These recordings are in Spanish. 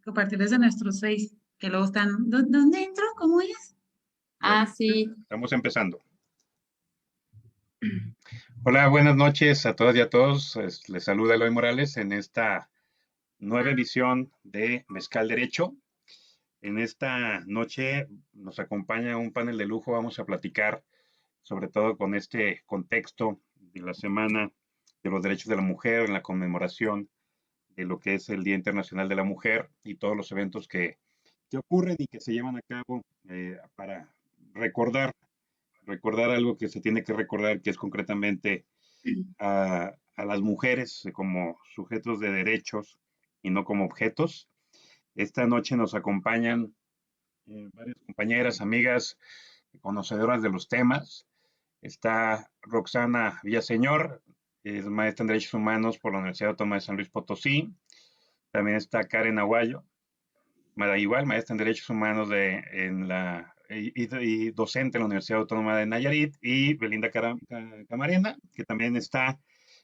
compartir desde nuestros Face, que luego están, ¿dónde entro? ¿Cómo es? Ya Ah, sí. estamos empezando. Hola, buenas noches a todas y a todos. Les saluda Eloy Morales en esta nueva edición de Mezcal Derecho. En esta noche nos acompaña un panel de lujo. Vamos a platicar sobre todo con este contexto de la Semana de los Derechos de la Mujer, en la conmemoración de lo que es el Día Internacional de la Mujer y todos los eventos que ocurren y que se llevan a cabo para recordar algo que se tiene que recordar, que es concretamente a las mujeres como sujetos de derechos y no como objetos. Esta noche nos acompañan varias compañeras, amigas, conocedoras de los temas. Está Roxana Villaseñor, es maestra en Derechos Humanos por la Universidad Autónoma de San Luis Potosí. También está Karen Aguayo, igual maestra en Derechos Humanos y docente en la Universidad Autónoma de Nayarit, y Belinda Camarena, que también está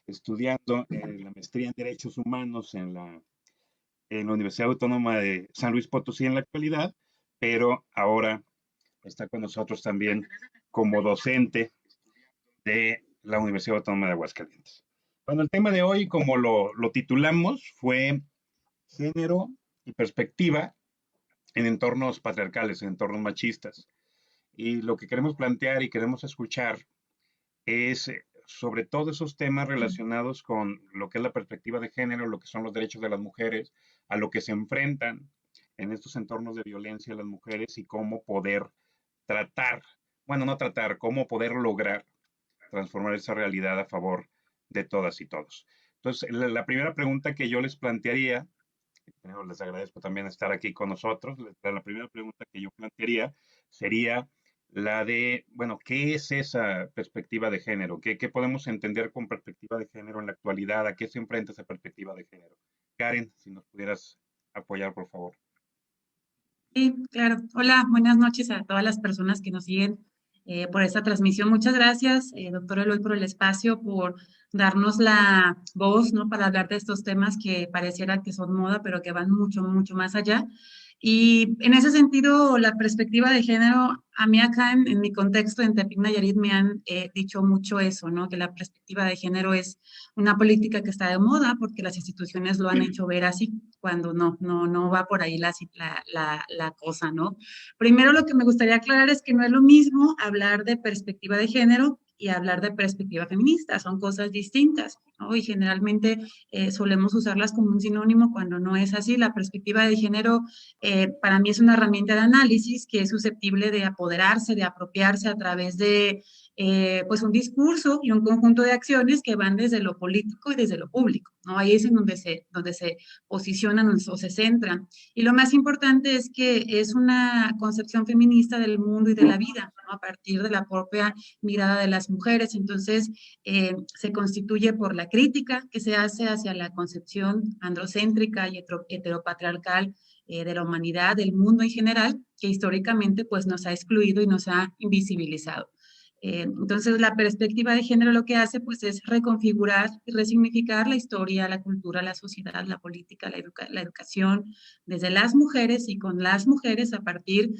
estudiando la maestría en Derechos Humanos en la Universidad Autónoma de San Luis Potosí en la actualidad, pero ahora está con nosotros también como docente de la Universidad Autónoma de Aguascalientes. Bueno, el tema de hoy, como lo titulamos, fue género y perspectiva en entornos patriarcales, en entornos machistas. Y lo que queremos plantear y queremos escuchar es sobre todo esos temas relacionados con lo que es la perspectiva de género, lo que son los derechos de las mujeres, a lo que se enfrentan en estos entornos de violencia las mujeres y cómo poder tratar, bueno, no tratar, cómo poder lograr transformar esa realidad a favor de todas y todos. Entonces, la primera pregunta que yo les plantearía, primero les agradezco también estar aquí con nosotros. La primera pregunta que yo plantearía sería la de, bueno, ¿qué es esa perspectiva de género? ¿Qué podemos entender con perspectiva de género en la actualidad? ¿A qué se enfrenta esa perspectiva de género? Karen, si nos pudieras apoyar, por favor. Sí, claro. Hola, buenas noches a todas las personas que nos siguen por esta transmisión. Muchas gracias, doctor Eloy, por el espacio, por darnos la voz, ¿no? Para hablar de estos temas que pareciera que son moda, pero que van mucho, mucho más allá. Y en ese sentido, la perspectiva de género, a mí acá en mi contexto en Tepic Nayarit me han dicho mucho eso, ¿no? Que la perspectiva de género es una política que está de moda porque las instituciones lo han hecho ver así, cuando no va por ahí la cosa, ¿no? Primero lo que me gustaría aclarar es que no es lo mismo hablar de perspectiva de género y hablar de perspectiva feminista, son cosas distintas, ¿no? Y generalmente solemos usarlas como un sinónimo cuando no es así. La perspectiva de género para mí es una herramienta de análisis que es susceptible de apoderarse, de apropiarse a través de pues un discurso y un conjunto de acciones que van desde lo político y desde lo público, ¿no? Ahí es en donde se posicionan o se centran. Y lo más importante es que es una concepción feminista del mundo y de la vida, ¿no? A partir de la propia mirada de las mujeres. Entonces, se constituye por la crítica que se hace hacia la concepción androcéntrica y heteropatriarcal de la humanidad, del mundo en general, que históricamente pues nos ha excluido y nos ha invisibilizado. Entonces, la perspectiva de género lo que hace pues es reconfigurar y resignificar la historia, la cultura, la sociedad, la política, la educación desde las mujeres y con las mujeres a partir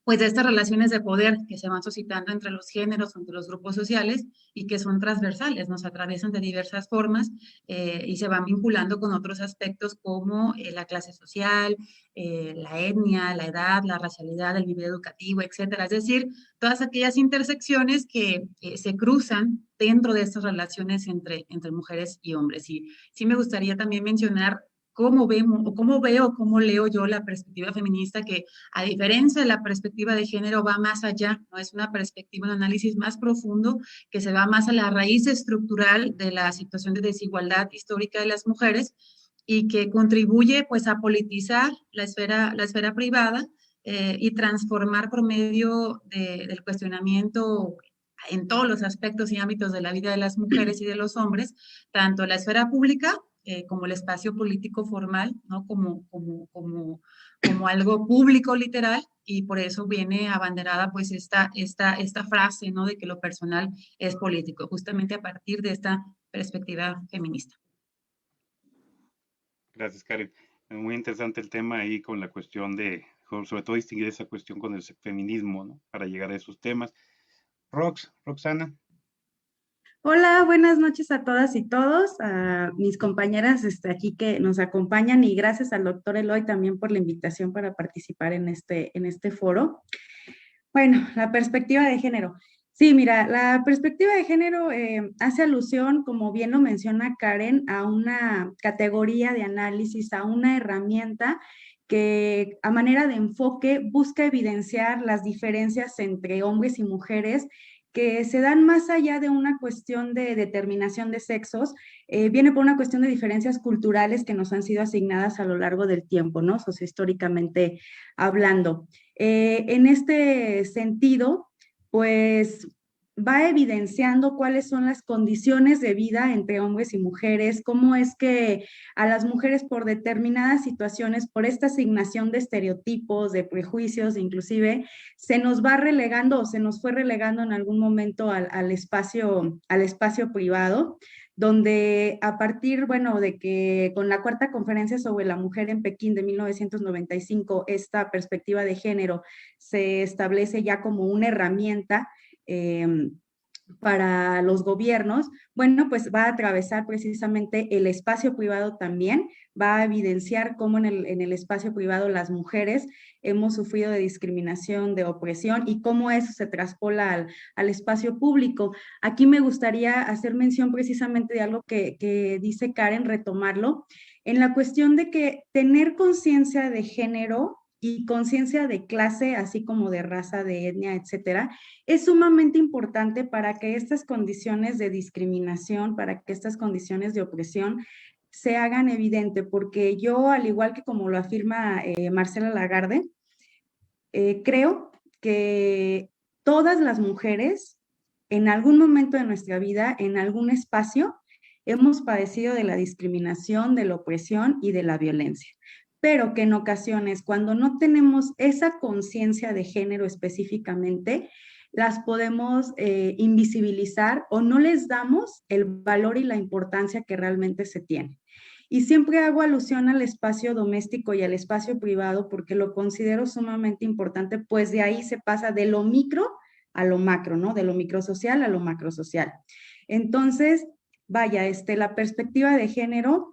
pues de estas relaciones de poder que se van suscitando entre los géneros, entre los grupos sociales y que son transversales, nos atraviesan de diversas formas y se van vinculando con otros aspectos como la clase social, la etnia, la edad, la racialidad, el nivel educativo, etcétera. Es decir, todas aquellas intersecciones que se cruzan dentro de estas relaciones entre mujeres y hombres. Y sí me gustaría también mencionar cómo vemos o cómo veo, cómo leo yo la perspectiva feminista que a diferencia de la perspectiva de género, va más allá, ¿no? Es una perspectiva, un análisis más profundo que se va más a la raíz estructural de la situación de desigualdad histórica de las mujeres y que contribuye pues a politizar la esfera privada y transformar por medio del cuestionamiento en todos los aspectos y ámbitos de la vida de las mujeres y de los hombres, tanto la esfera pública como el espacio político formal, ¿no? Como algo público literal, y por eso viene abanderada pues esta frase, ¿no? De que lo personal es político, justamente a partir de esta perspectiva feminista. Gracias, Karen. Muy interesante el tema ahí con la cuestión sobre todo distinguir esa cuestión con el feminismo, ¿no? Para llegar a esos temas. Roxana. Hola, buenas noches a todas y todos, a mis compañeras aquí que nos acompañan y gracias al doctor Eloy también por la invitación para participar en este foro. Bueno, la perspectiva de género. Sí, mira, la perspectiva de género hace alusión, como bien lo menciona Karen, a una categoría de análisis, a una herramienta que a manera de enfoque busca evidenciar las diferencias entre hombres y mujeres que se dan más allá de una cuestión de determinación de sexos, viene por una cuestión de diferencias culturales que nos han sido asignadas a lo largo del tiempo, ¿no? Sociohistóricamente hablando. En este sentido, pues va evidenciando cuáles son las condiciones de vida entre hombres y mujeres, cómo es que a las mujeres por determinadas situaciones, por esta asignación de estereotipos, de prejuicios, inclusive, se nos va relegando o se nos fue relegando en algún momento al espacio privado, donde a partir, bueno, de que con la cuarta conferencia sobre la mujer en Pekín de 1995, esta perspectiva de género se establece ya como una herramienta para los gobiernos, bueno, pues va a atravesar precisamente el espacio privado también, va a evidenciar cómo en el espacio privado las mujeres hemos sufrido de discriminación, de opresión y cómo eso se traspola al espacio público. Aquí me gustaría hacer mención precisamente de algo que dice Karen, retomarlo, en la cuestión de que tener conciencia de género y conciencia de clase, así como de raza, de etnia, etcétera, es sumamente importante para que estas condiciones de discriminación, para que estas condiciones de opresión se hagan evidente, porque yo, al igual que como lo afirma Marcela Lagarde, creo que todas las mujeres en algún momento de nuestra vida, en algún espacio, hemos padecido de la discriminación, de la opresión y de la violencia. Pero que en ocasiones, cuando no tenemos esa conciencia de género específicamente, las podemos invisibilizar o no les damos el valor y la importancia que realmente se tiene. Y siempre hago alusión al espacio doméstico y al espacio privado porque lo considero sumamente importante, pues de ahí se pasa de lo micro a lo macro, ¿no? De lo microsocial a lo macrosocial. Entonces, vaya, la perspectiva de género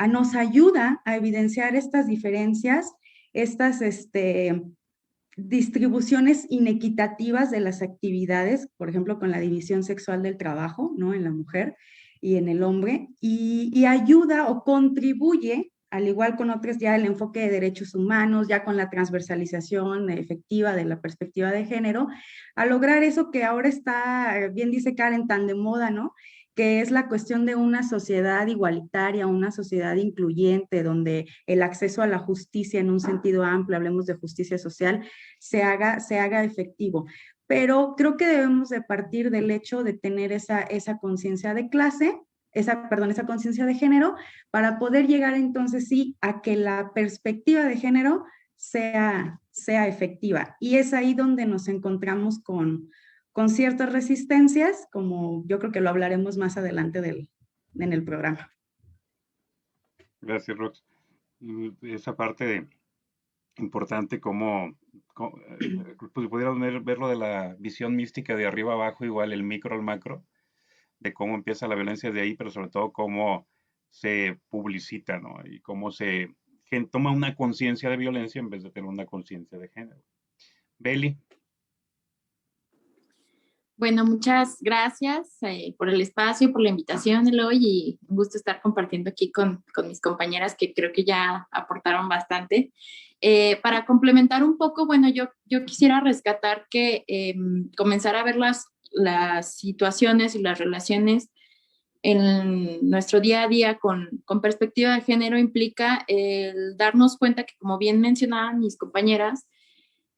nos ayuda a evidenciar estas diferencias, estas distribuciones inequitativas de las actividades, por ejemplo, con la división sexual del trabajo, ¿no? En la mujer y en el hombre, y ayuda o contribuye, al igual con otros, ya el enfoque de derechos humanos, ya con la transversalización efectiva de la perspectiva de género, a lograr eso que ahora está, bien dice Karen, tan de moda, ¿no? Que es la cuestión de una sociedad igualitaria, una sociedad incluyente, donde el acceso a la justicia en un sentido amplio, hablemos de justicia social, se haga efectivo. Pero creo que debemos de partir del hecho de tener esa conciencia de clase, esa conciencia de género, para poder llegar entonces sí a que la perspectiva de género sea efectiva. Y es ahí donde nos encontramos con ciertas resistencias, como yo creo que lo hablaremos más adelante en el programa. Gracias, Rox. Esa parte importante como pues pudiéramos verlo de la visión mística de arriba abajo, igual el micro al macro, de cómo empieza la violencia de ahí, pero sobre todo cómo se publicita, ¿no? Y cómo se toma una conciencia de violencia en vez de tener una conciencia de género. Beli. Bueno, muchas gracias por el espacio, por la invitación, Eloy, y un gusto estar compartiendo aquí con mis compañeras que creo que ya aportaron bastante. Para complementar un poco, bueno, yo quisiera rescatar que comenzar a ver las situaciones y las relaciones en nuestro día a día con perspectiva de género implica el darnos cuenta que, como bien mencionaban mis compañeras,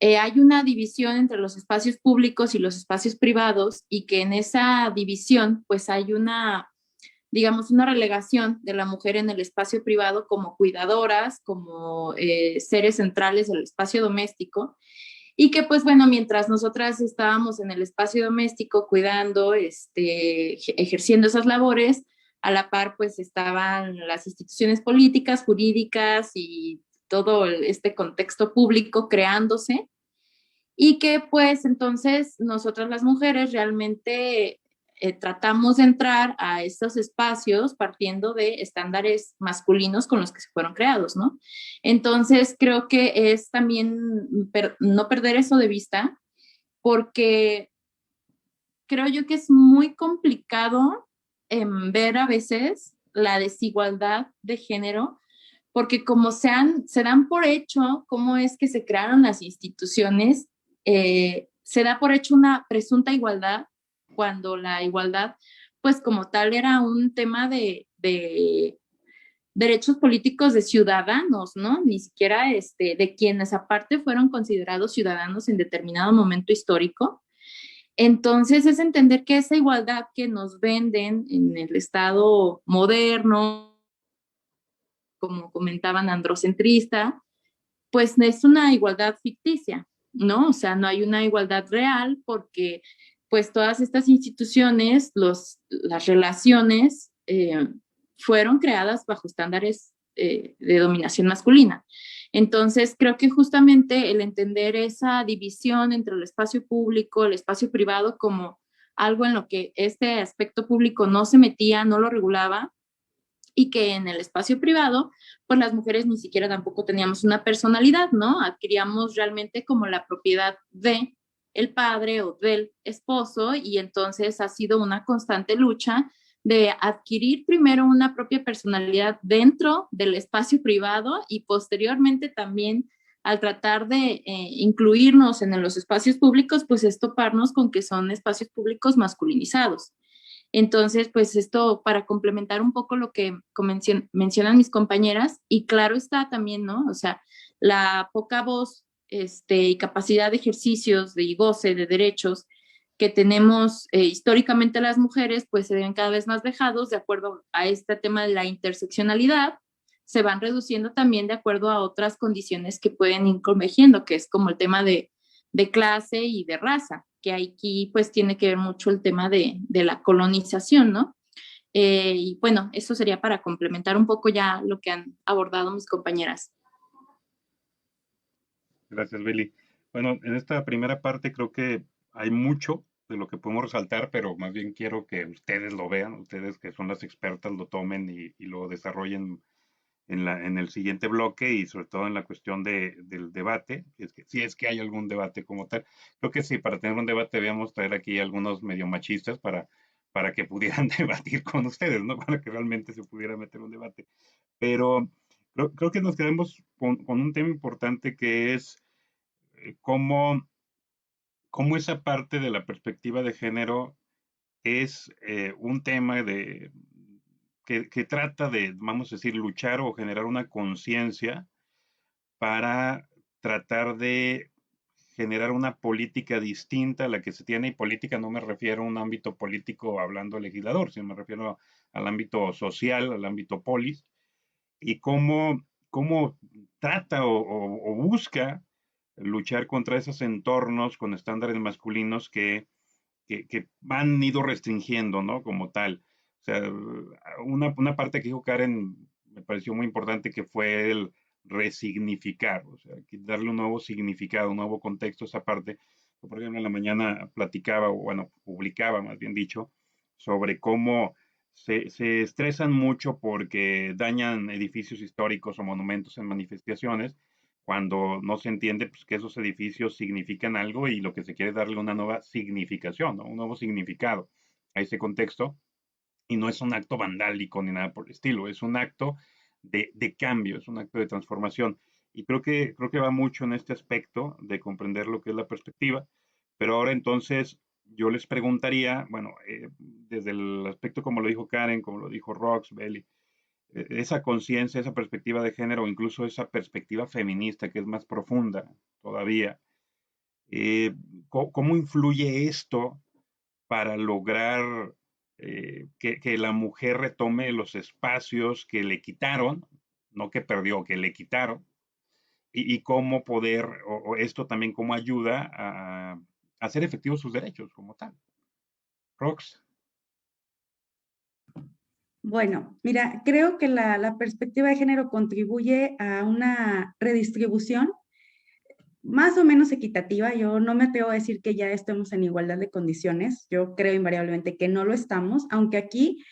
hay una división entre los espacios públicos y los espacios privados y que en esa división pues hay digamos, una relegación de la mujer en el espacio privado como cuidadoras, como seres centrales del espacio doméstico y que pues bueno, mientras nosotras estábamos en el espacio doméstico cuidando, ejerciendo esas labores, a la par pues estaban las instituciones políticas, jurídicas y todo este contexto público creándose y que pues entonces nosotras las mujeres realmente tratamos de entrar a estos espacios partiendo de estándares masculinos con los que se fueron creados, ¿no? Entonces creo que es también no perder eso de vista porque creo yo que es muy complicado ver a veces la desigualdad de género, porque como se dan por hecho cómo es que se crearon las instituciones, se da por hecho una presunta igualdad, cuando la igualdad, pues como tal, era un tema de derechos políticos de ciudadanos, ¿no? Ni siquiera de quienes aparte fueron considerados ciudadanos en determinado momento histórico. Entonces es entender que esa igualdad que nos venden en el Estado moderno, como comentaban, androcentrista, pues es una igualdad ficticia, ¿no? O sea, no hay una igualdad real porque pues todas estas instituciones, las relaciones fueron creadas bajo estándares de dominación masculina. Entonces, creo que justamente el entender esa división entre el espacio público, el espacio privado, como algo en lo que este aspecto público no se metía, no lo regulaba, y que en el espacio privado, pues las mujeres ni siquiera tampoco teníamos una personalidad, ¿no? Adquiríamos realmente como la propiedad de el padre o del esposo y entonces ha sido una constante lucha de adquirir primero una propia personalidad dentro del espacio privado y posteriormente también al tratar de incluirnos en los espacios públicos, pues es toparnos con que son espacios públicos masculinizados. Entonces, pues esto para complementar un poco lo que mencionan mis compañeras, y claro está también, ¿no? O sea, la poca voz y capacidad de ejercicios, de goce, de derechos que tenemos históricamente las mujeres, pues se ven cada vez más dejados de acuerdo a este tema de la interseccionalidad, se van reduciendo también de acuerdo a otras condiciones que pueden ir convergiendo, que es como el tema de clase y de raza, que aquí pues tiene que ver mucho el tema de la colonización, ¿no? Y bueno, eso sería para complementar un poco ya lo que han abordado mis compañeras. Gracias, Beli. Bueno, en esta primera parte creo que hay mucho de lo que podemos resaltar, pero más bien quiero que ustedes lo vean, ustedes que son las expertas lo tomen y lo desarrollen en el siguiente bloque y sobre todo en la cuestión del debate, si es que hay algún debate como tal. Creo que sí, para tener un debate debíamos traer aquí algunos medio machistas para que pudieran debatir con ustedes, ¿no? Para que realmente se pudiera meter un debate. Pero creo que nos quedamos con un tema importante que es cómo, cómo esa parte de la perspectiva de género es un tema que trata de, vamos a decir, luchar o generar una conciencia para tratar de generar una política distinta a la que se tiene, y política no me refiero a un ámbito político hablando legislador, sino me refiero al ámbito social, al ámbito polis, y cómo trata o busca luchar contra esos entornos con estándares masculinos que han ido restringiendo, ¿no? Como tal. O sea, una parte que dijo Karen me pareció muy importante que fue el resignificar, o sea, darle un nuevo significado, un nuevo contexto a esa parte. Por ejemplo, en la mañana platicaba, o bueno, publicaba más bien dicho, sobre cómo se estresan mucho porque dañan edificios históricos o monumentos en manifestaciones, cuando no se entiende pues, que esos edificios significan algo y lo que se quiere es darle una nueva significación, ¿no? Un nuevo significado a ese contexto. Y no es un acto vandálico ni nada por el estilo, es un acto de cambio, es un acto de transformación. Y creo que va mucho en este aspecto de comprender lo que es la perspectiva. Pero ahora entonces yo les preguntaría, bueno, desde el aspecto como lo dijo Karen, como lo dijo Rox, Belly, esa conciencia, esa perspectiva de género, incluso esa perspectiva feminista que es más profunda todavía, eh, ¿cómo influye esto para lograr que la mujer retome los espacios que le quitaron, no que perdió, que le quitaron, y cómo poder, o esto también cómo ayuda a hacer efectivos sus derechos como tal? Rox. Bueno, mira, creo que la perspectiva de género contribuye a una redistribución más o menos equitativa. Yo no me atrevo a decir que ya estemos en igualdad de condiciones. Yo creo invariablemente que no lo estamos, aunque aquí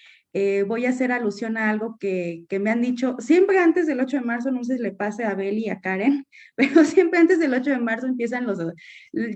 voy a hacer alusión a algo que me han dicho siempre antes del 8 de marzo, no sé si le pase a Beli y a Karen, pero siempre antes del 8 de marzo empiezan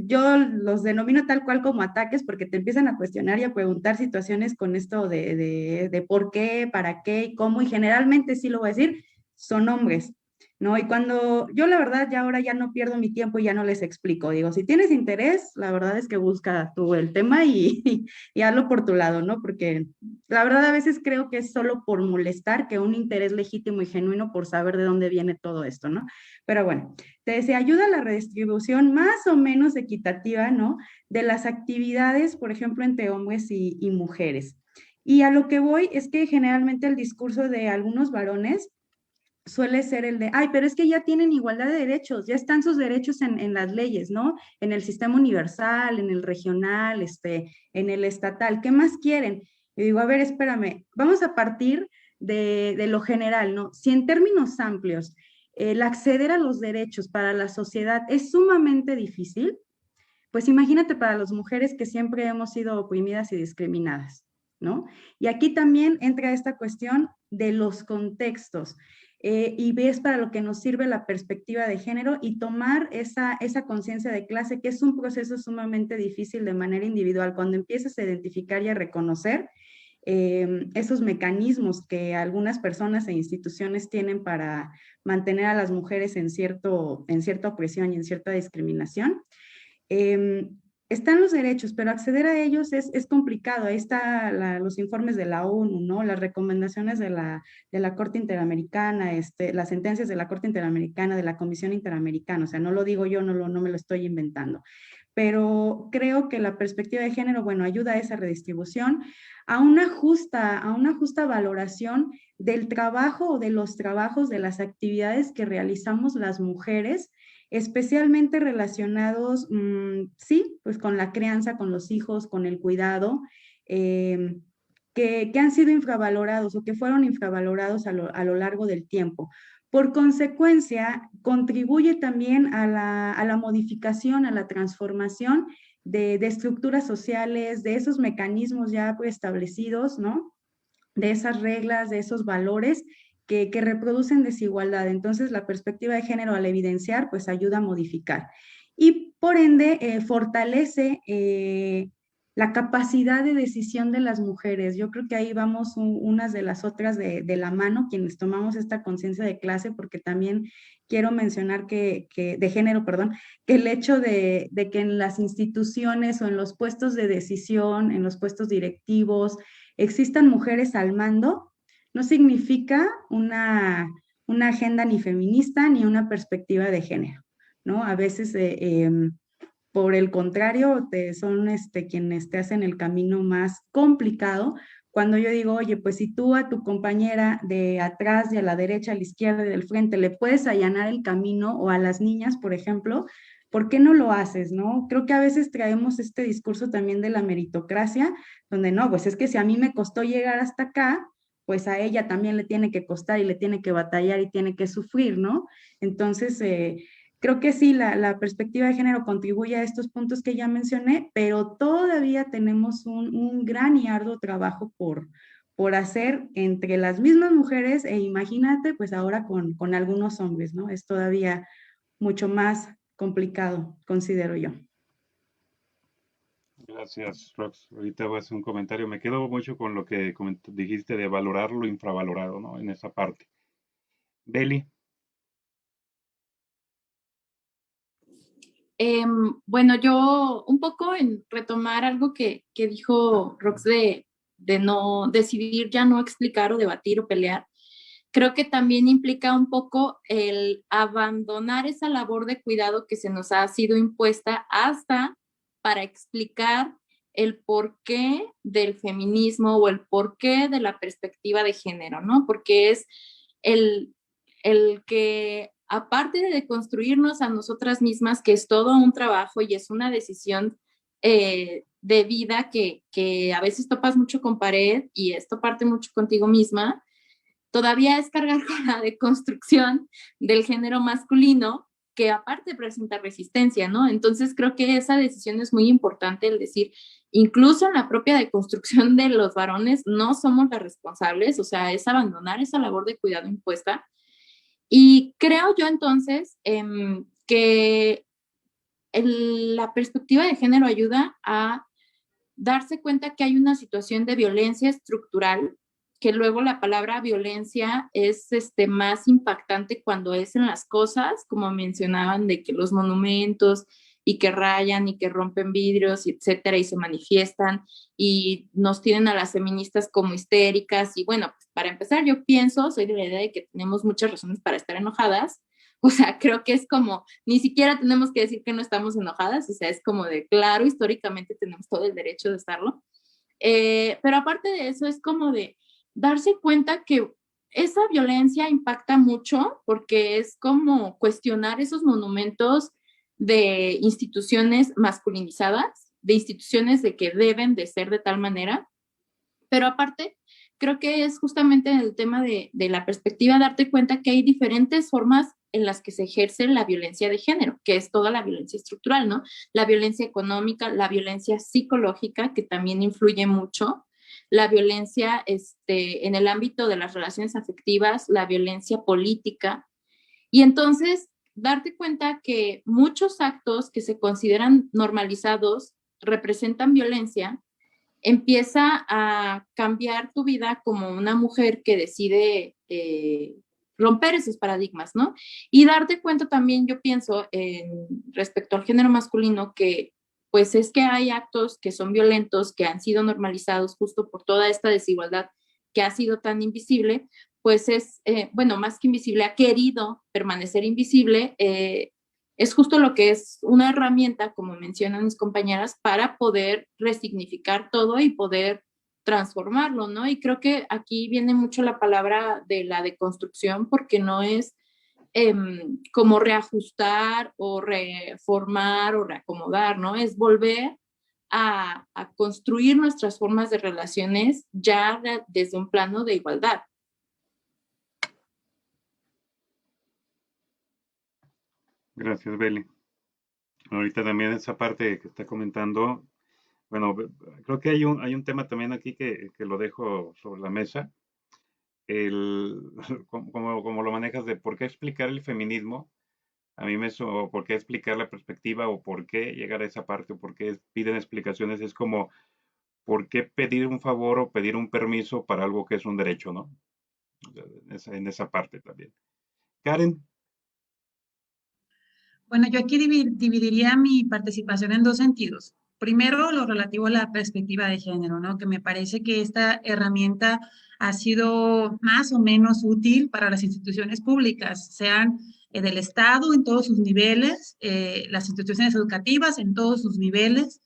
yo los denomino tal cual como ataques, porque te empiezan a cuestionar y a preguntar situaciones con esto de por qué, para qué y cómo, y generalmente sí lo voy a decir, son hombres. ¿No? Y cuando yo la verdad ya ahora ya no pierdo mi tiempo y ya no les explico, digo, si tienes interés, la verdad es que busca tú el tema y hazlo por tu lado, ¿no? Porque la verdad a veces creo que es solo por molestar que un interés legítimo y genuino por saber de dónde viene todo esto, ¿no? Pero bueno, te decía, ayuda a la redistribución más o menos equitativa, ¿no? De las actividades, por ejemplo, entre hombres y mujeres. Y a lo que voy es que generalmente el discurso de algunos varones suele ser el de, ay, pero es que ya tienen igualdad de derechos, ya están sus derechos en las leyes, ¿no? En el sistema universal, en el regional, en el estatal, ¿qué más quieren? Y digo, a ver, espérame, vamos a partir de lo general, ¿no? Si en términos amplios el acceder a los derechos para la sociedad es sumamente difícil, pues imagínate para las mujeres que siempre hemos sido oprimidas y discriminadas, ¿no? Y aquí también entra esta cuestión de los contextos. Y ves para lo que nos sirve la perspectiva de género y tomar esa conciencia de clase, que es un proceso sumamente difícil de manera individual. Cuando empiezas a identificar y a reconocer esos mecanismos que algunas personas e instituciones tienen para mantener a las mujeres en cierta opresión y en cierta discriminación, eh, están los derechos, pero acceder a ellos es complicado. Ahí están los informes de la ONU, ¿no? Las recomendaciones de la Corte Interamericana, las sentencias de la Corte Interamericana, de la Comisión Interamericana. O sea, no lo digo yo, no me lo estoy inventando. Pero creo que la perspectiva de género, bueno, ayuda a esa redistribución, a una justa valoración del trabajo o de los trabajos, de las actividades que realizamos las mujeres, especialmente relacionados, sí, pues con la crianza, con los hijos, con el cuidado, eh, que han sido infravalorados o que fueron infravalorados a lo largo del tiempo. Por consecuencia, contribuye también a la modificación, a la transformación de estructuras sociales, de esos mecanismos ya preestablecidos, ¿no? De esas reglas, de esos valores que reproducen desigualdad. Entonces, la perspectiva de género al evidenciar, pues ayuda a modificar. Y por ende, fortalece la capacidad de decisión de las mujeres. Yo creo que ahí vamos unas de las otras de la mano, quienes tomamos esta conciencia de clase, porque también quiero mencionar de género, perdón, que el hecho de que en las instituciones o en los puestos de decisión, en los puestos directivos, existan mujeres al mando, no significa una agenda ni feminista ni una perspectiva de género, ¿no? A veces, por el contrario, son quienes te hacen el camino más complicado. Cuando yo digo, oye, pues si tú a tu compañera de atrás, de a la derecha, a la izquierda y del frente le puedes allanar el camino, o a las niñas, por ejemplo, ¿por qué no lo haces, no? Creo que a veces traemos este discurso también de la meritocracia, donde no, pues es que si a mí me costó llegar hasta acá, pues a ella también le tiene que costar y le tiene que batallar y tiene que sufrir, ¿no? Entonces, creo que sí, la perspectiva de género contribuye a estos puntos que ya mencioné, pero todavía tenemos un gran y arduo trabajo por hacer entre las mismas mujeres, e imagínate, pues ahora con algunos hombres, ¿no? Es todavía mucho más complicado, considero yo. Gracias, Rox. Ahorita voy a hacer un comentario. Me quedo mucho con lo que dijiste de valorar lo infravalorado, ¿no? En esa parte. Beli. Bueno, yo un poco en retomar algo que dijo Rox de no decidir ya no explicar o debatir o pelear, creo que también implica un poco el abandonar esa labor de cuidado que se nos ha sido impuesta hasta para explicar el porqué del feminismo o el porqué de la perspectiva de género, ¿no? Porque es el, el que, aparte de deconstruirnos a nosotras mismas, que es todo un trabajo y es una decisión de vida que a veces topas mucho con pared y esto parte mucho contigo misma, todavía es cargar con la deconstrucción del género masculino, que aparte presenta resistencia, ¿no? Entonces creo que esa decisión es muy importante, el decir, incluso en la propia deconstrucción de los varones no somos las responsables, o sea, es abandonar esa labor de cuidado impuesta. Y creo yo entonces que la perspectiva de género ayuda a darse cuenta que hay una situación de violencia estructural, que luego la palabra violencia es más impactante cuando es en las cosas, como mencionaban, de que los monumentos y que rayan y que rompen vidrios, etcétera, y se manifiestan y nos tienen a las feministas como histéricas. Y bueno, pues para empezar, yo pienso, soy de la idea de que tenemos muchas razones para estar enojadas. O sea, creo que es como, ni siquiera tenemos que decir que no estamos enojadas, o sea, es como de, claro, históricamente tenemos todo el derecho de estarlo. Pero aparte de eso, es como de darse cuenta que esa violencia impacta mucho porque es como cuestionar esos monumentos de instituciones masculinizadas, de instituciones de que deben de ser de tal manera, pero aparte, creo que es justamente en el tema de la perspectiva darte cuenta que hay diferentes formas en las que se ejerce la violencia de género, que es toda la violencia estructural, ¿no? La violencia económica, la violencia psicológica, que también influye mucho, la violencia en el ámbito de las relaciones afectivas, la violencia política. Y entonces, darte cuenta que muchos actos que se consideran normalizados representan violencia, empieza a cambiar tu vida como una mujer que decide romper esos paradigmas, ¿no? Y darte cuenta también, yo pienso, respecto al género masculino, que pues es que hay actos que son violentos, que han sido normalizados justo por toda esta desigualdad que ha sido tan invisible, pues es, bueno, más que invisible, ha querido permanecer invisible, es justo lo que es una herramienta, como mencionan mis compañeras, para poder resignificar todo y poder transformarlo, ¿no? Y creo que aquí viene mucho la palabra de la deconstrucción, porque no es como reajustar o reformar o reacomodar, ¿no? Es volver a construir nuestras formas de relaciones ya desde un plano de igualdad. Gracias, Beli. Ahorita también esa parte que está comentando, bueno, creo que hay un tema también aquí que lo dejo sobre la mesa, como lo manejas de por qué explicar el feminismo, a mí por qué explicar la perspectiva o por qué llegar a esa parte o por qué piden explicaciones, es como, ¿por qué pedir un favor o pedir un permiso para algo que es un derecho, ¿no? En esa parte también. Karen. Bueno, yo aquí dividiría mi participación en dos sentidos. Primero, lo relativo a la perspectiva de género, ¿no? Que me parece que esta herramienta ha sido más o menos útil para las instituciones públicas, sean del Estado en todos sus niveles, las instituciones educativas en todos sus niveles,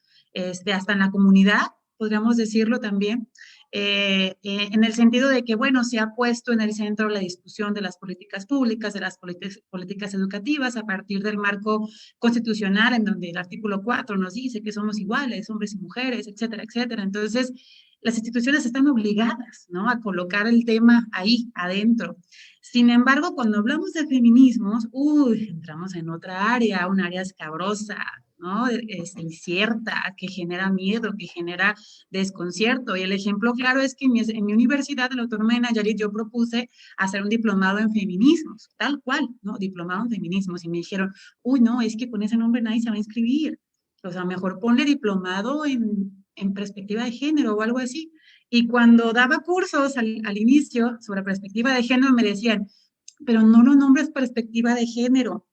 hasta en la comunidad, podríamos decirlo también. En el sentido de que, bueno, se ha puesto en el centro la discusión de las políticas públicas, de las políticas educativas, a partir del marco constitucional, en donde el artículo 4 nos dice que somos iguales, hombres y mujeres, etcétera, etcétera. Entonces, las instituciones están obligadas, ¿no?, a colocar el tema ahí, adentro. Sin embargo, cuando hablamos de feminismos, entramos en otra área, un área escabrosa, ¿no? Es incierta, que genera miedo, que genera desconcierto. Y el ejemplo claro es que en mi universidad, en la Autónoma de Nayarit, yo propuse hacer un diplomado en feminismos, tal cual, ¿no? Diplomado en feminismos. Y me dijeron, no, es que con ese nombre nadie se va a inscribir. O sea, mejor ponle diplomado en perspectiva de género o algo así. Y cuando daba cursos al inicio sobre perspectiva de género, me decían, pero no lo nombres perspectiva de género,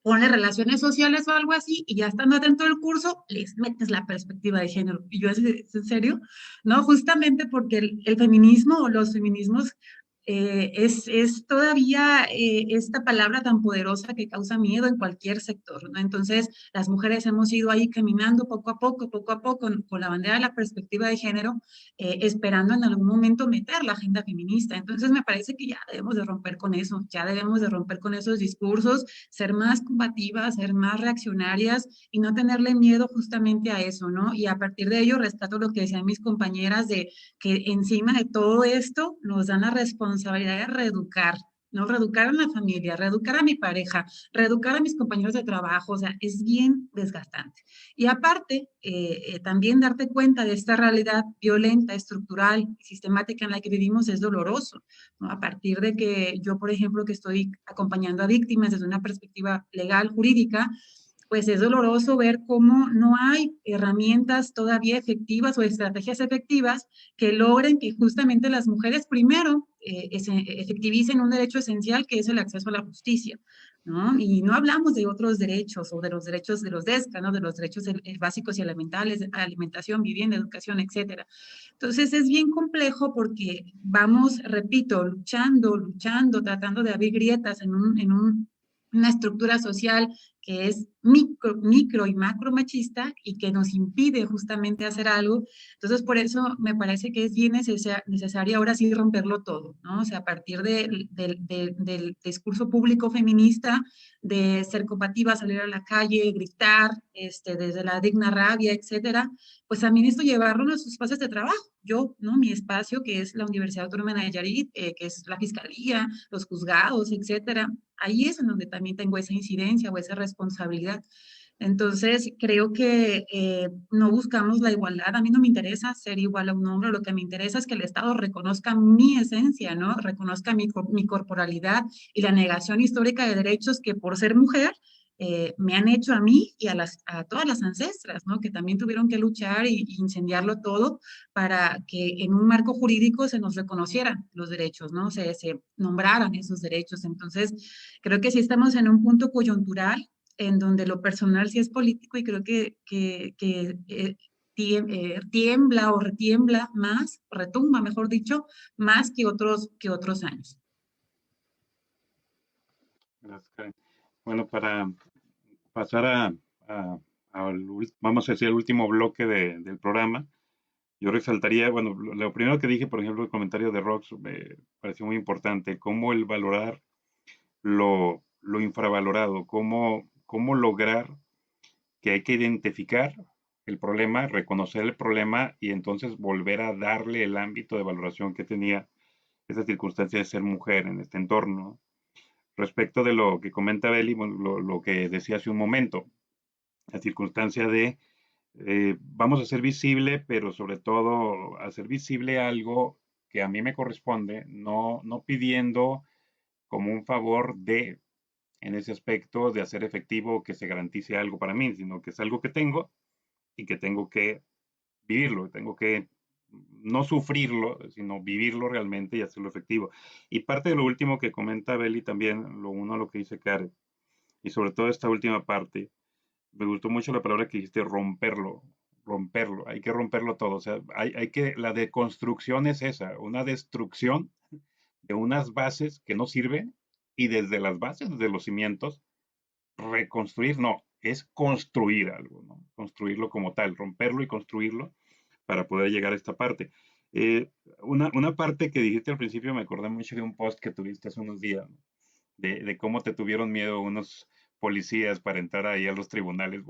ponle relaciones sociales o algo así, y ya estando dentro del curso, les metes la perspectiva de género. Y yo, ¿es en serio? No, justamente porque el feminismo o los feminismos es todavía esta palabra tan poderosa que causa miedo en cualquier sector, ¿no? Entonces, las mujeres hemos ido ahí caminando poco a poco, con la bandera de la perspectiva de género, esperando en algún momento meter la agenda feminista. Entonces, me parece que ya debemos de romper con eso, ya debemos de romper con esos discursos, ser más combativas, ser más reaccionarias y no tenerle miedo justamente a eso, ¿no? Y a partir de ello, rescato lo que decían mis compañeras de que encima de todo esto nos dan la responsabilidad de reeducar, ¿no? Reeducar a la familia, reeducar a mi pareja, reeducar a mis compañeros de trabajo, o sea, es bien desgastante. Y aparte, también darte cuenta de esta realidad violenta, estructural, sistemática en la que vivimos es doloroso, ¿no? A partir de que yo, por ejemplo, que estoy acompañando a víctimas desde una perspectiva legal, jurídica, pues es doloroso ver cómo no hay herramientas todavía efectivas o estrategias efectivas que logren que justamente las mujeres primero efectivicen un derecho esencial que es el acceso a la justicia, ¿no? Y no hablamos de otros derechos o de los derechos de los DESCA, ¿no? De los derechos básicos y elementales, alimentación, vivienda, educación, etcétera. Entonces es bien complejo porque vamos, repito, luchando, tratando de abrir grietas una estructura social que es micro y macro machista y que nos impide justamente hacer algo. Entonces, por eso me parece que es bien necesario ahora sí romperlo todo, ¿no? O sea, a partir del discurso público feminista, de ser combativa, salir a la calle, gritar, desde la digna rabia, etcétera, pues también esto llevarlo a sus espacios de trabajo. Yo, ¿no? Mi espacio, que es la Universidad Autónoma de Nayarit, que es la Fiscalía, los juzgados, etcétera, ahí es en donde también tengo esa incidencia o esa responsabilidad. Entonces, creo que no buscamos la igualdad. A mí no me interesa ser igual a un hombre, lo que me interesa es que el Estado reconozca mi esencia, ¿no? Reconozca mi corporalidad y la negación histórica de derechos que por ser mujer me han hecho a mí y a todas las ancestras, ¿no? Que también tuvieron que luchar y incendiarlo todo para que en un marco jurídico se nos reconocieran los derechos, ¿no? Se nombraran esos derechos. Entonces, creo que sí estamos en un punto coyuntural en donde lo personal sí es político y creo que tiembla o retiembla más, retumba, mejor dicho, más que otros años. Gracias, Karen. Bueno, para pasar vamos a decir, el último bloque del programa, yo resaltaría, bueno, lo primero que dije, por ejemplo, el comentario de Rox me pareció muy importante, cómo el valorar lo infravalorado, cómo lograr que hay que identificar el problema, reconocer el problema y entonces volver a darle el ámbito de valoración que tenía esa circunstancia de ser mujer en este entorno. Respecto de lo que comenta Beli, lo que decía hace un momento, la circunstancia de vamos a hacer visible, pero sobre todo hacer visible algo que a mí me corresponde, no pidiendo como un favor en ese aspecto de hacer efectivo que se garantice algo para mí, sino que es algo que tengo y que tengo que vivirlo, tengo que no sufrirlo, sino vivirlo realmente y hacerlo efectivo. Y parte de lo último que comenta Beli también, lo uno a lo que dice Karen, y sobre todo esta última parte, me gustó mucho la palabra que dijiste, romperlo, hay que romperlo todo, o sea, la deconstrucción es esa, una destrucción de unas bases que no sirven y desde las bases, desde los cimientos, reconstruir, no, es construir algo, ¿no? Construirlo como tal, romperlo y construirlo para poder llegar a esta parte. Eh, una parte que dijiste al principio me acordé mucho de un post que tuviste hace unos días, ¿no? De cómo te tuvieron miedo unos policías para entrar ahí a los tribunales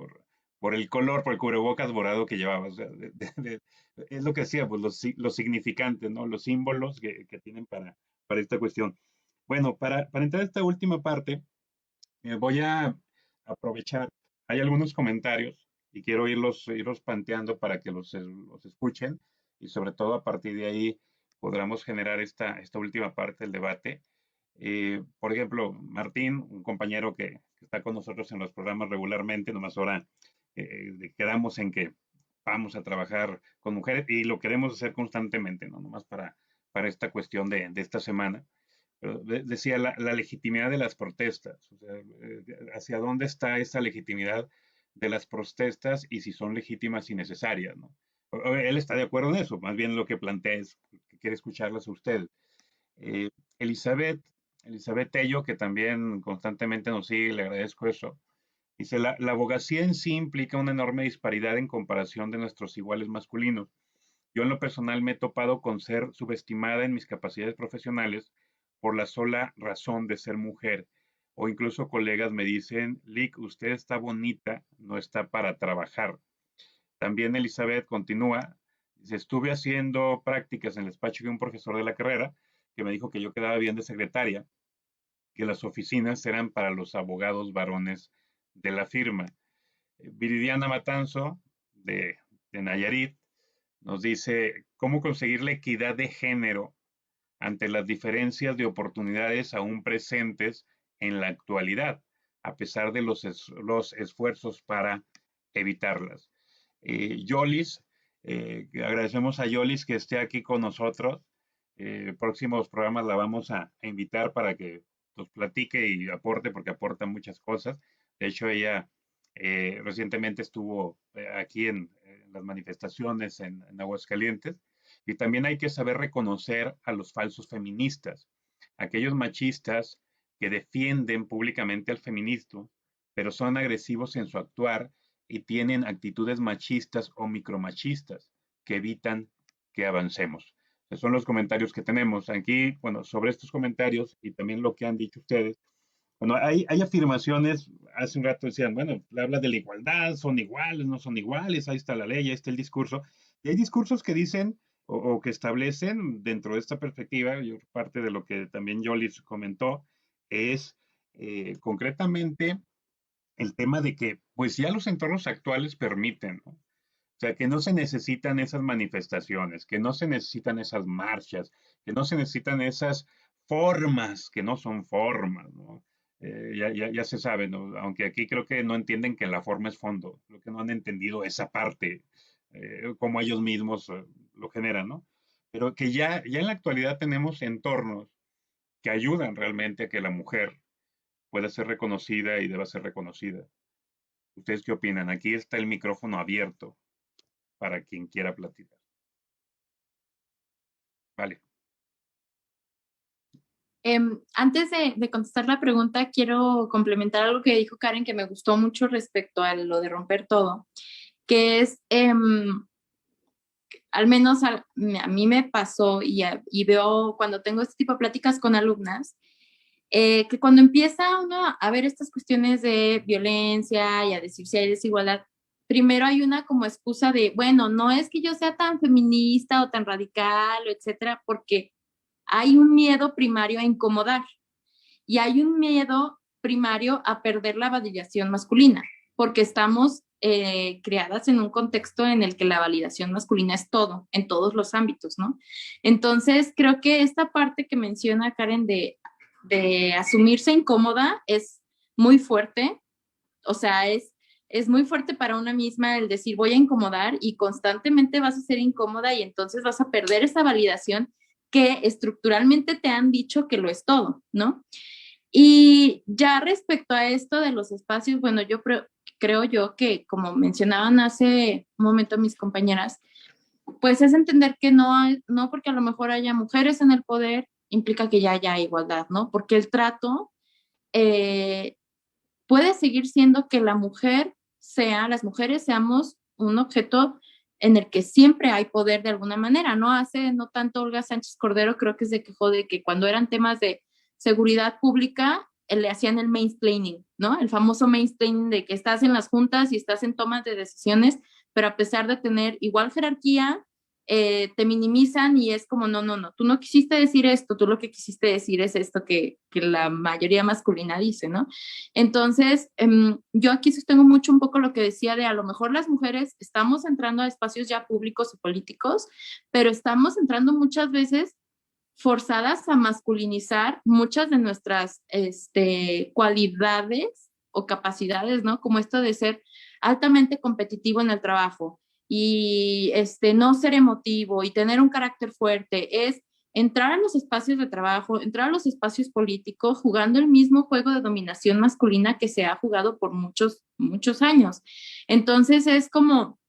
por el color, por el cubrebocas morado que llevabas. O sea, es lo que decía, pues los significantes, ¿no? Los símbolos que tienen para esta cuestión. Bueno, para entrar a esta última parte, voy a aprovechar. Hay algunos comentarios y quiero irlos planteando para que los escuchen y sobre todo a partir de ahí podamos generar esta última parte del debate. Por ejemplo, Martín, un compañero que está con nosotros en los programas regularmente, nomás ahora quedamos en que vamos a trabajar con mujeres y lo queremos hacer constantemente, no nomás para esta cuestión de esta semana. Pero decía la legitimidad de las protestas, o sea, hacia dónde está esa legitimidad de las protestas y si son legítimas y necesarias, ¿no? Él está de acuerdo en eso, más bien lo que plantea es que quiere escucharlas a ustedes. Eh, Elizabeth, Elizabeth Tello, que también constantemente nos sigue, le agradezco eso. Dice, la abogacía en sí implica una enorme disparidad en comparación de nuestros iguales masculinos. Yo en lo personal me he topado con ser subestimada en mis capacidades profesionales por la sola razón de ser mujer. O incluso colegas me dicen, Lick, usted está bonita, no está para trabajar. También Elizabeth continúa, dice, estuve haciendo prácticas en el despacho de un profesor de la carrera que me dijo que yo quedaba bien de secretaria, que las oficinas eran para los abogados varones de la firma. Viridiana Matanzo, de Nayarit, nos dice cómo conseguir la equidad de género ante las diferencias de oportunidades aún presentes en la actualidad, a pesar de los esfuerzos para evitarlas. Yolis, agradecemos a Yolis que esté aquí con nosotros. Próximos programas la vamos a invitar para que nos platique y aporte, porque aporta muchas cosas. De hecho, ella recientemente estuvo aquí en las manifestaciones en Aguascalientes. Y también hay que saber reconocer a los falsos feministas, aquellos machistas que defienden públicamente al feminismo, pero son agresivos en su actuar y tienen actitudes machistas o micromachistas que evitan que avancemos. Esos son los comentarios que tenemos aquí, bueno, sobre estos comentarios y también lo que han dicho ustedes. Bueno, hay afirmaciones, hace un rato decían, bueno, habla de la igualdad, son iguales, no son iguales, ahí está la ley, ahí está el discurso. Y hay discursos que dicen o que establecen dentro de esta perspectiva, yo, parte de lo que también Jolis comentó, es concretamente el tema de que pues ya los entornos actuales permiten, ¿no? O sea, que no se necesitan esas manifestaciones, que no se necesitan esas marchas, que no se necesitan esas formas, que no son formas, ¿no? Ya se sabe, ¿no? Aunque aquí creo que no entienden que la forma es fondo, lo que no han entendido esa parte, como ellos mismos lo generan, ¿no? Pero que ya en la actualidad tenemos entornos que ayudan realmente a que la mujer pueda ser reconocida y deba ser reconocida. ¿Ustedes qué opinan? Aquí está el micrófono abierto para quien quiera platicar. Vale. Antes de contestar la pregunta, quiero complementar algo que dijo Karen que me gustó mucho respecto a lo de romper todo, que es, al menos a mí me pasó y veo cuando tengo este tipo de pláticas con alumnas, que cuando empieza uno a ver estas cuestiones de violencia y a decir si hay desigualdad, primero hay una como excusa de, bueno, no es que yo sea tan feminista o tan radical, o etcétera, porque hay un miedo primario a incomodar y hay un miedo primario a perder la validación masculina, porque estamos creadas en un contexto en el que la validación masculina es todo, en todos los ámbitos, ¿no? Entonces, creo que esta parte que menciona Karen de asumirse incómoda es muy fuerte, o sea, es muy fuerte para una misma el decir voy a incomodar y constantemente vas a ser incómoda y entonces vas a perder esa validación que estructuralmente te han dicho que lo es todo, ¿no? Y ya respecto a esto de los espacios, bueno, creo yo que como mencionaban hace un momento mis compañeras, pues es entender que no porque a lo mejor haya mujeres en el poder implica que ya haya igualdad, ¿no? Porque el trato eh, puede seguir siendo que las mujeres seamos un objeto en el que siempre hay poder de alguna manera, ¿no? Hace no tanto Olga Sánchez Cordero creo que se quejó de que cuando eran temas de seguridad pública, le hacían el mansplaining, ¿no? El famoso mansplaining de que estás en las juntas y estás en tomas de decisiones, pero a pesar de tener igual jerarquía, te minimizan y es como, no, tú no quisiste decir esto, tú lo que quisiste decir es esto que la mayoría masculina dice, ¿no? Entonces, yo aquí sostengo mucho un poco lo que decía de a lo mejor las mujeres estamos entrando a espacios ya públicos y políticos, pero estamos entrando muchas veces forzadas a masculinizar muchas de nuestras cualidades o capacidades, ¿no? Como esto de ser altamente competitivo en el trabajo y no ser emotivo y tener un carácter fuerte, es entrar a los espacios de trabajo, entrar a los espacios políticos jugando el mismo juego de dominación masculina que se ha jugado por muchos, muchos años. Entonces es como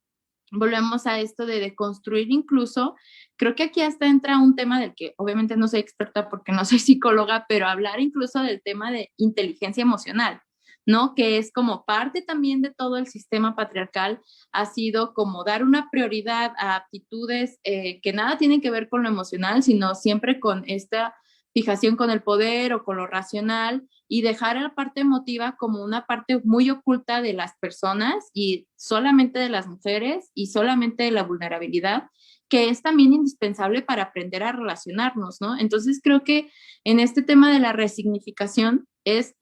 volvemos a esto de deconstruir incluso, creo que aquí hasta entra un tema del que obviamente no soy experta porque no soy psicóloga, pero hablar incluso del tema de inteligencia emocional, ¿no? Que es como parte también de todo el sistema patriarcal, ha sido como dar una prioridad a aptitudes que nada tienen que ver con lo emocional, sino siempre con esta fijación con el poder o con lo racional, y dejar la parte emotiva como una parte muy oculta de las personas y solamente de las mujeres y solamente de la vulnerabilidad, que es también indispensable para aprender a relacionarnos, ¿no? Entonces creo que en este tema de la resignificación es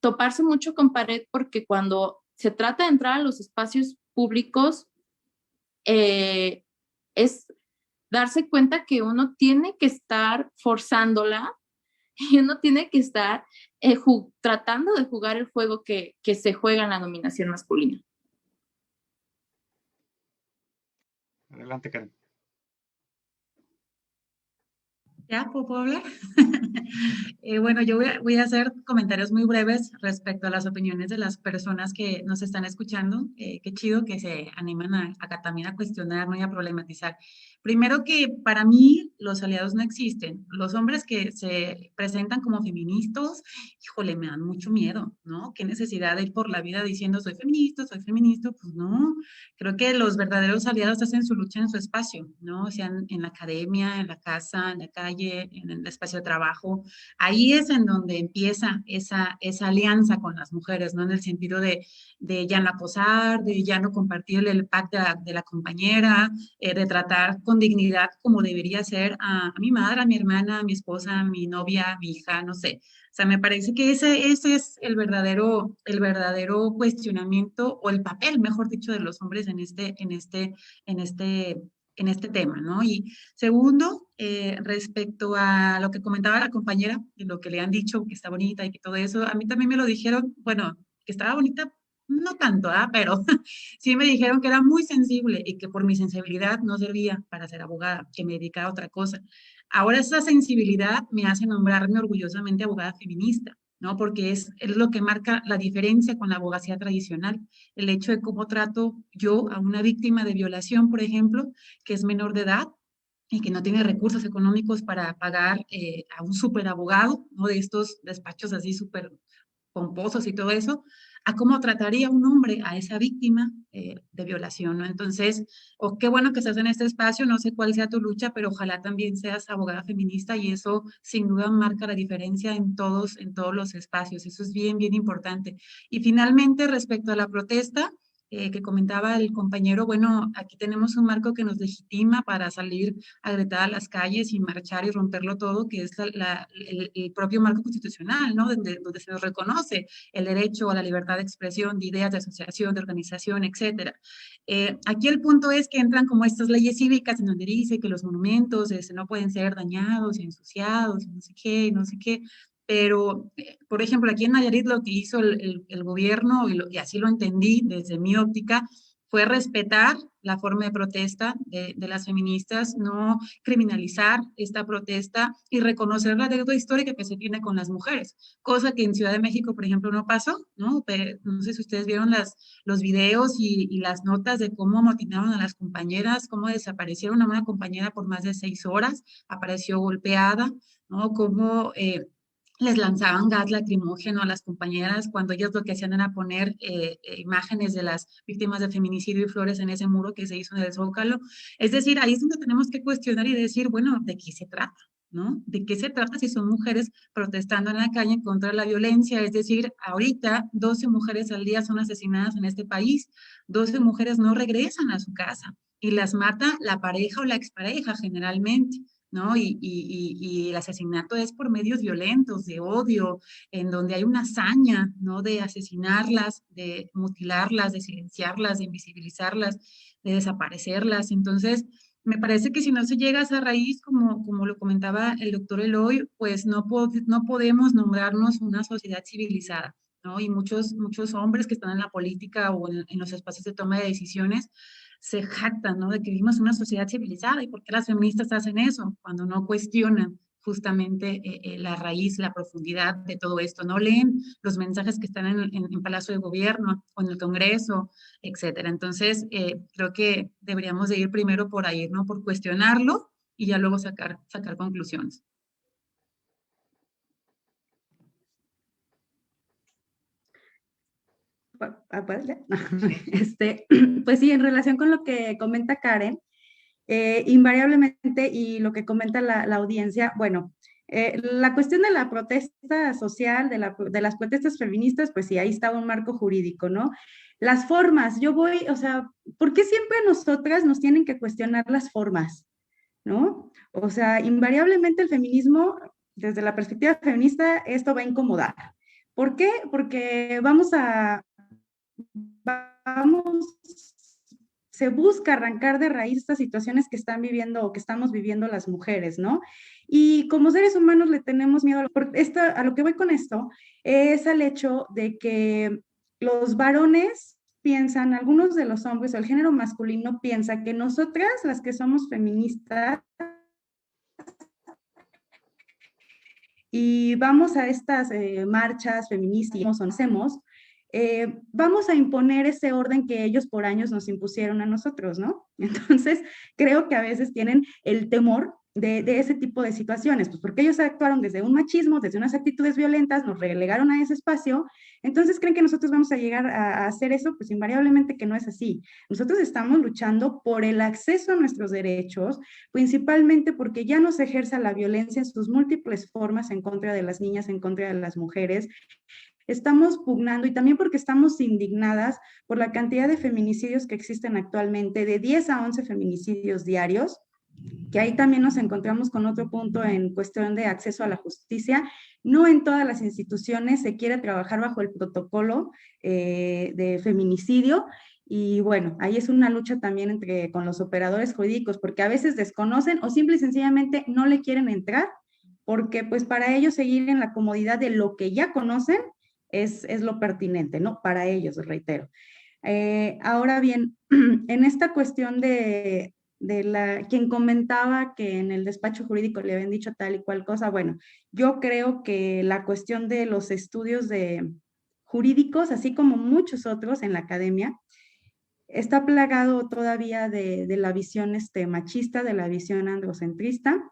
toparse mucho con pared, porque cuando se trata de entrar a los espacios públicos, es darse cuenta que uno tiene que estar forzándola y uno tiene que estar tratando de jugar el juego que se juega en la dominación masculina. Adelante, Karen. ¿Ya puedo hablar? Bueno, yo voy a hacer comentarios muy breves respecto a las opiniones de las personas que nos están escuchando. Qué chido que se animan a también a cuestionar, ¿no? Y a problematizar. Primero que para mí los aliados no existen. Los hombres que se presentan como feministas, híjole, me dan mucho miedo, ¿no? Qué necesidad de ir por la vida diciendo soy feminista, pues no. Creo que los verdaderos aliados hacen su lucha en su espacio, ¿no? Sean en la academia, en la casa, en la calle, en el espacio de trabajo. Ahí es en donde empieza esa alianza con las mujeres, ¿no? En el sentido de ya no acosar, de ya no compartir el pack de la compañera, de tratar con dignidad como debería ser a mi madre, a mi hermana, a mi esposa, a mi novia, a mi hija, no sé. O sea, me parece que ese es el verdadero cuestionamiento o el papel, mejor dicho, de los hombres en este tema, ¿no? Y segundo, respecto a lo que comentaba la compañera, de lo que le han dicho, que está bonita y que todo eso, a mí también me lo dijeron, bueno, que estaba bonita, no tanto, ¿ah? Pero sí me dijeron que era muy sensible y que por mi sensibilidad no servía para ser abogada, que me dedicaba a otra cosa. Ahora esa sensibilidad me hace nombrarme orgullosamente abogada feminista, ¿no? Porque es lo que marca la diferencia con la abogacía tradicional. El hecho de cómo trato yo a una víctima de violación, por ejemplo, que es menor de edad y que no tiene recursos económicos para pagar a un súper abogado, ¿no? De estos despachos así súper pomposos y todo eso, a cómo trataría un hombre a esa víctima de violación, ¿no? Entonces, qué bueno que estás en este espacio, no sé cuál sea tu lucha, pero ojalá también seas abogada feminista y eso sin duda marca la diferencia en todos los espacios, eso es bien, bien importante. Y finalmente, respecto a la protesta, que comentaba el compañero, bueno, aquí tenemos un marco que nos legitima para salir a gritar a las calles y marchar y romperlo todo, que es el propio marco constitucional, ¿no? Donde se nos reconoce el derecho a la libertad de expresión, de ideas, de asociación, de organización, etcétera. Aquí el punto es que entran como estas leyes cívicas en donde dice que los monumentos no pueden ser dañados y ensuciados, no sé qué, no sé qué. Pero, por ejemplo, aquí en Nayarit lo que hizo el gobierno, y así lo entendí desde mi óptica, fue respetar la forma de protesta de las feministas, no criminalizar esta protesta y reconocer la deuda histórica que se tiene con las mujeres, cosa que en Ciudad de México, por ejemplo, no pasó, ¿no? Pero no sé si ustedes vieron los videos y las notas de cómo amotinaron a las compañeras, cómo desaparecieron a una compañera por más de 6 horas, apareció golpeada, ¿no? Cómo les lanzaban gas lacrimógeno a las compañeras cuando ellas lo que hacían era poner imágenes de las víctimas de feminicidio y flores en ese muro que se hizo en el Zócalo. Es decir, ahí es donde tenemos que cuestionar y decir, bueno, ¿de qué se trata? ¿No? ¿De qué se trata si son mujeres protestando en la calle en contra de la violencia? Es decir, ahorita 12 mujeres al día son asesinadas en este país, 12 mujeres no regresan a su casa y las mata la pareja o la expareja generalmente. ¿No? Y el asesinato es por medios violentos, de odio, en donde hay una hazaña, ¿no? De asesinarlas, de mutilarlas, de silenciarlas, de invisibilizarlas, de desaparecerlas. Entonces, me parece que si no se llega a esa raíz, como lo comentaba el doctor Eloy, pues no podemos nombrarnos una sociedad civilizada, ¿no? Y muchos hombres que están en la política o en los espacios de toma de decisiones, se jactan, ¿no? De que vivimos en una sociedad civilizada y por qué las feministas hacen eso cuando no cuestionan justamente la raíz, la profundidad de todo esto. No leen los mensajes que están en Palacio de Gobierno o en el Congreso, etcétera. Entonces, creo que deberíamos de ir primero por ahí, ¿no? Por cuestionarlo y ya luego sacar conclusiones. Pues sí, en relación con lo que comenta Karen, invariablemente, y lo que comenta la audiencia, bueno, la cuestión de la protesta social, de las protestas feministas, pues sí, ahí está un marco jurídico, ¿no? Las formas, yo voy, o sea, ¿por qué siempre a nosotras nos tienen que cuestionar las formas, ¿no? O sea, invariablemente el feminismo, desde la perspectiva feminista, esto va a incomodar. ¿Por qué? Porque se busca arrancar de raíz estas situaciones que están viviendo o que estamos viviendo las mujeres, ¿no? Y como seres humanos le tenemos miedo a lo que voy con esto, es al hecho de que los varones piensan, algunos de los hombres o el género masculino piensa que nosotras, las que somos feministas, y vamos a estas marchas feministas, hacemos, vamos a imponer ese orden que ellos por años nos impusieron a nosotros, ¿no? Entonces, creo que a veces tienen el temor de ese tipo de situaciones, pues porque ellos actuaron desde un machismo, desde unas actitudes violentas, nos relegaron a ese espacio, entonces creen que nosotros vamos a llegar a hacer eso, pues invariablemente que no es así. Nosotros estamos luchando por el acceso a nuestros derechos, principalmente porque ya no se ejerza la violencia en sus múltiples formas en contra de las niñas, en contra de las mujeres. Estamos pugnando y también porque estamos indignadas por la cantidad de feminicidios que existen actualmente, de 10 a 11 feminicidios diarios, que ahí también nos encontramos con otro punto en cuestión de acceso a la justicia. No en todas las instituciones se quiere trabajar bajo el protocolo de feminicidio, y bueno, ahí es una lucha también con los operadores jurídicos, porque a veces desconocen o simple y sencillamente no le quieren entrar, porque pues para ellos seguir en la comodidad de lo que ya conocen es lo pertinente, ¿no? Para ellos, reitero. Ahora bien, en esta cuestión de quien comentaba que en el despacho jurídico le habían dicho tal y cual cosa, bueno, yo creo que la cuestión de los estudios jurídicos, así como muchos otros en la academia, está plagado todavía de la visión machista, de la visión androcentrista.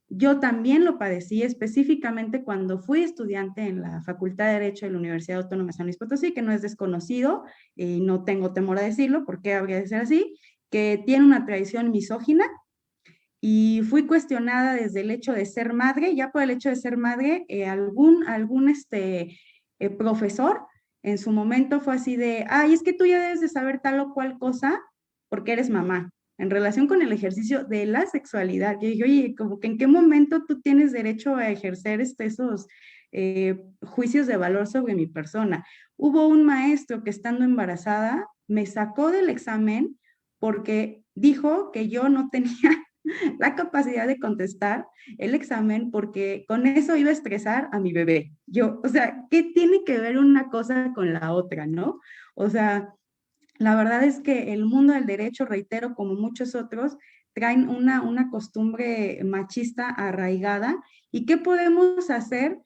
Yo también lo padecí específicamente cuando fui estudiante en la Facultad de Derecho de la Universidad Autónoma de San Luis Potosí, que no es desconocido y no tengo temor a decirlo, porque habría de ser así, que tiene una tradición misógina, y fui cuestionada desde el hecho de ser madre. Ya por el hecho de ser madre, algún profesor en su momento fue así de, ay, es que tú ya debes de saber tal o cual cosa porque eres mamá, en relación con el ejercicio de la sexualidad. Yo dije, oye, como que en qué momento tú tienes derecho a ejercer esos juicios de valor sobre mi persona. Hubo un maestro que estando embarazada me sacó del examen porque dijo que yo no tenía la capacidad de contestar el examen porque con eso iba a estresar a mi bebé. Yo, o sea, ¿qué tiene que ver una cosa con la otra, no? O sea, la verdad es que el mundo del derecho, reitero, como muchos otros, traen una costumbre machista arraigada. ¿Y qué podemos hacer?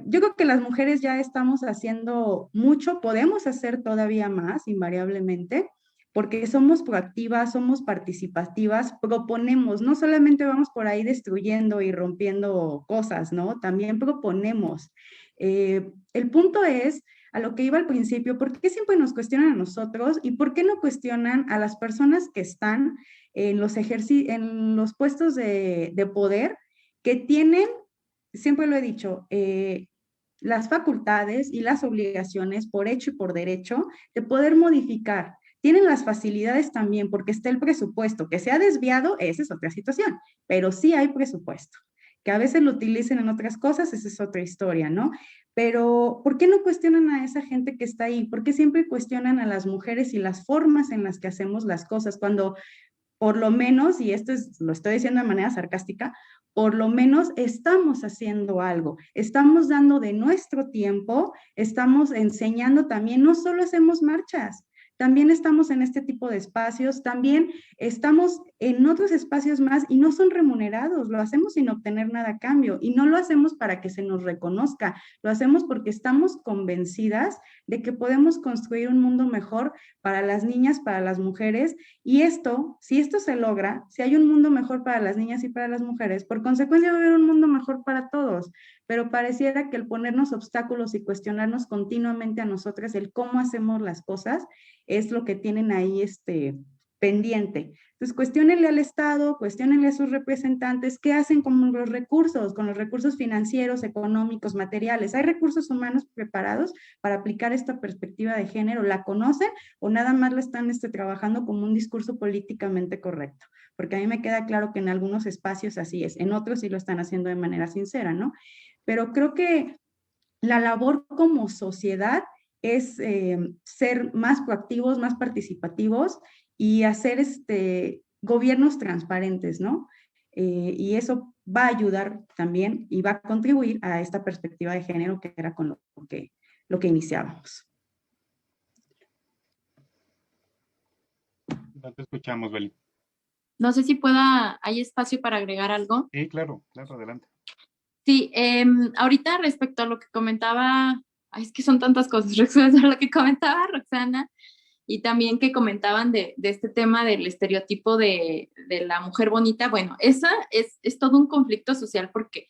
Yo creo que las mujeres ya estamos haciendo mucho, podemos hacer todavía más, invariablemente, porque somos proactivas, somos participativas, proponemos, no solamente vamos por ahí destruyendo y rompiendo cosas, ¿no? También proponemos. El punto es, a lo que iba al principio, ¿por qué siempre nos cuestionan a nosotros y por qué no cuestionan a las personas que están en los puestos de poder, que tienen, siempre lo he dicho, las facultades y las obligaciones por hecho y por derecho de poder modificar? Tienen las facilidades también porque está el presupuesto, que se ha desviado, esa es otra situación, pero sí hay presupuesto. Que a veces lo utilicen en otras cosas, esa es otra historia, ¿no? Pero, ¿por qué no cuestionan a esa gente que está ahí? ¿Por qué siempre cuestionan a las mujeres y las formas en las que hacemos las cosas? Cuando, por lo menos, y lo estoy diciendo de manera sarcástica, por lo menos estamos haciendo algo, estamos dando de nuestro tiempo, estamos enseñando también, no solo hacemos marchas, también estamos en este tipo de espacios, también estamos en otros espacios más y no son remunerados, lo hacemos sin obtener nada a cambio y no lo hacemos para que se nos reconozca, lo hacemos porque estamos convencidas de que podemos construir un mundo mejor para las niñas, para las mujeres y esto, si esto se logra, si hay un mundo mejor para las niñas y para las mujeres, por consecuencia va a haber un mundo mejor para todos, pero pareciera que el ponernos obstáculos y cuestionarnos continuamente a nosotras el cómo hacemos las cosas es lo que tienen ahí pendiente. Entonces, cuestionenle al Estado, cuestionenle a sus representantes, ¿qué hacen con los recursos financieros, económicos, materiales? ¿Hay recursos humanos preparados para aplicar esta perspectiva de género? ¿La conocen o nada más la están trabajando como un discurso políticamente correcto? Porque a mí me queda claro que en algunos espacios así es, en otros sí lo están haciendo de manera sincera, ¿no? Pero creo que la labor como sociedad es ser más proactivos, más participativos y hacer gobiernos transparentes, ¿no? Y eso va a ayudar también y va a contribuir a esta perspectiva de género que era con lo que iniciábamos. No te escuchamos, Beli. No sé si hay espacio para agregar algo. Sí, claro, claro, adelante. Sí, ahorita respecto a lo que comentaba, es que son tantas cosas, respecto a lo que comentaba Roxana y también que comentaban de este tema del estereotipo de la mujer bonita, bueno, esa es todo un conflicto social porque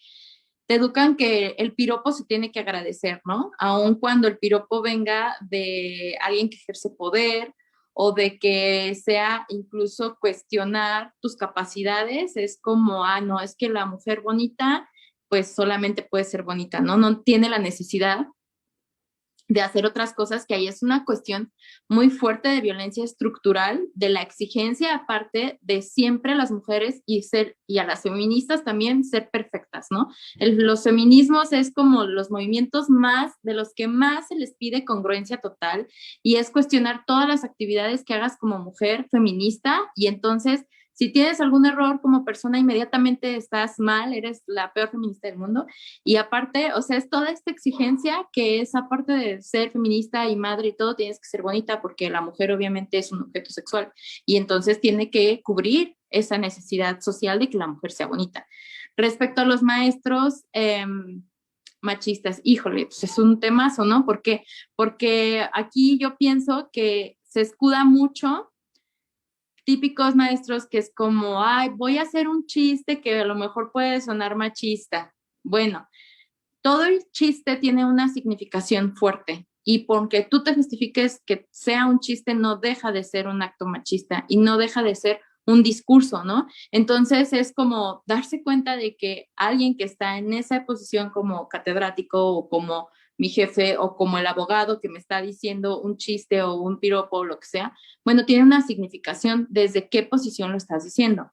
te educan que el piropo se tiene que agradecer, ¿no? Aun cuando el piropo venga de alguien que ejerce poder o de que sea incluso cuestionar tus capacidades, es como, no, es que la mujer bonita pues solamente puede ser bonita, ¿no? No tiene la necesidad de hacer otras cosas, que ahí es una cuestión muy fuerte de violencia estructural, de la exigencia aparte de siempre las mujeres y a las feministas también ser perfectas, ¿no? Los feminismos es como los movimientos de los que más se les pide congruencia total y es cuestionar todas las actividades que hagas como mujer feminista y entonces si tienes algún error como persona, inmediatamente estás mal, eres la peor feminista del mundo. Y aparte, o sea, es toda esta exigencia que es aparte de ser feminista y madre y todo, tienes que ser bonita porque la mujer obviamente es un objeto sexual y entonces tiene que cubrir esa necesidad social de que la mujer sea bonita. Respecto a los maestros machistas, híjole, pues es un temazo, ¿no? ¿Por qué? Porque aquí yo pienso que se escuda mucho típicos maestros que es como, voy a hacer un chiste que a lo mejor puede sonar machista. Bueno, todo el chiste tiene una significación fuerte y porque tú te justifiques que sea un chiste no deja de ser un acto machista y no deja de ser un discurso, ¿no? Entonces es como darse cuenta de que alguien que está en esa posición como catedrático o como mi jefe o como el abogado que me está diciendo un chiste o un piropo o lo que sea, bueno, tiene una significación desde qué posición lo estás diciendo.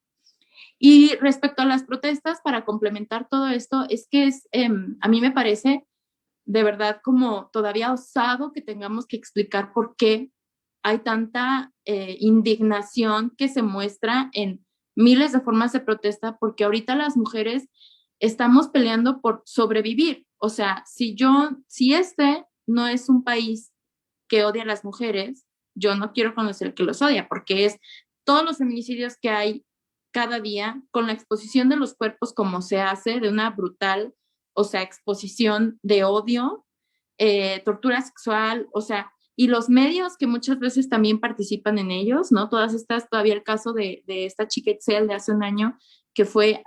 Y respecto a las protestas, para complementar todo esto, es que a mí me parece de verdad como todavía osado que tengamos que explicar por qué hay tanta indignación que se muestra en miles de formas de protesta, porque ahorita las mujeres estamos peleando por sobrevivir. O sea, si este no es un país que odia a las mujeres, yo no quiero conocer que los odia, porque es todos los feminicidios que hay cada día, con la exposición de los cuerpos como se hace, de una brutal, o sea, exposición de odio, tortura sexual, o sea, y los medios que muchas veces también participan en ellos, ¿no? Todas estas, todavía el caso de esta chica Itzel de hace un año que fue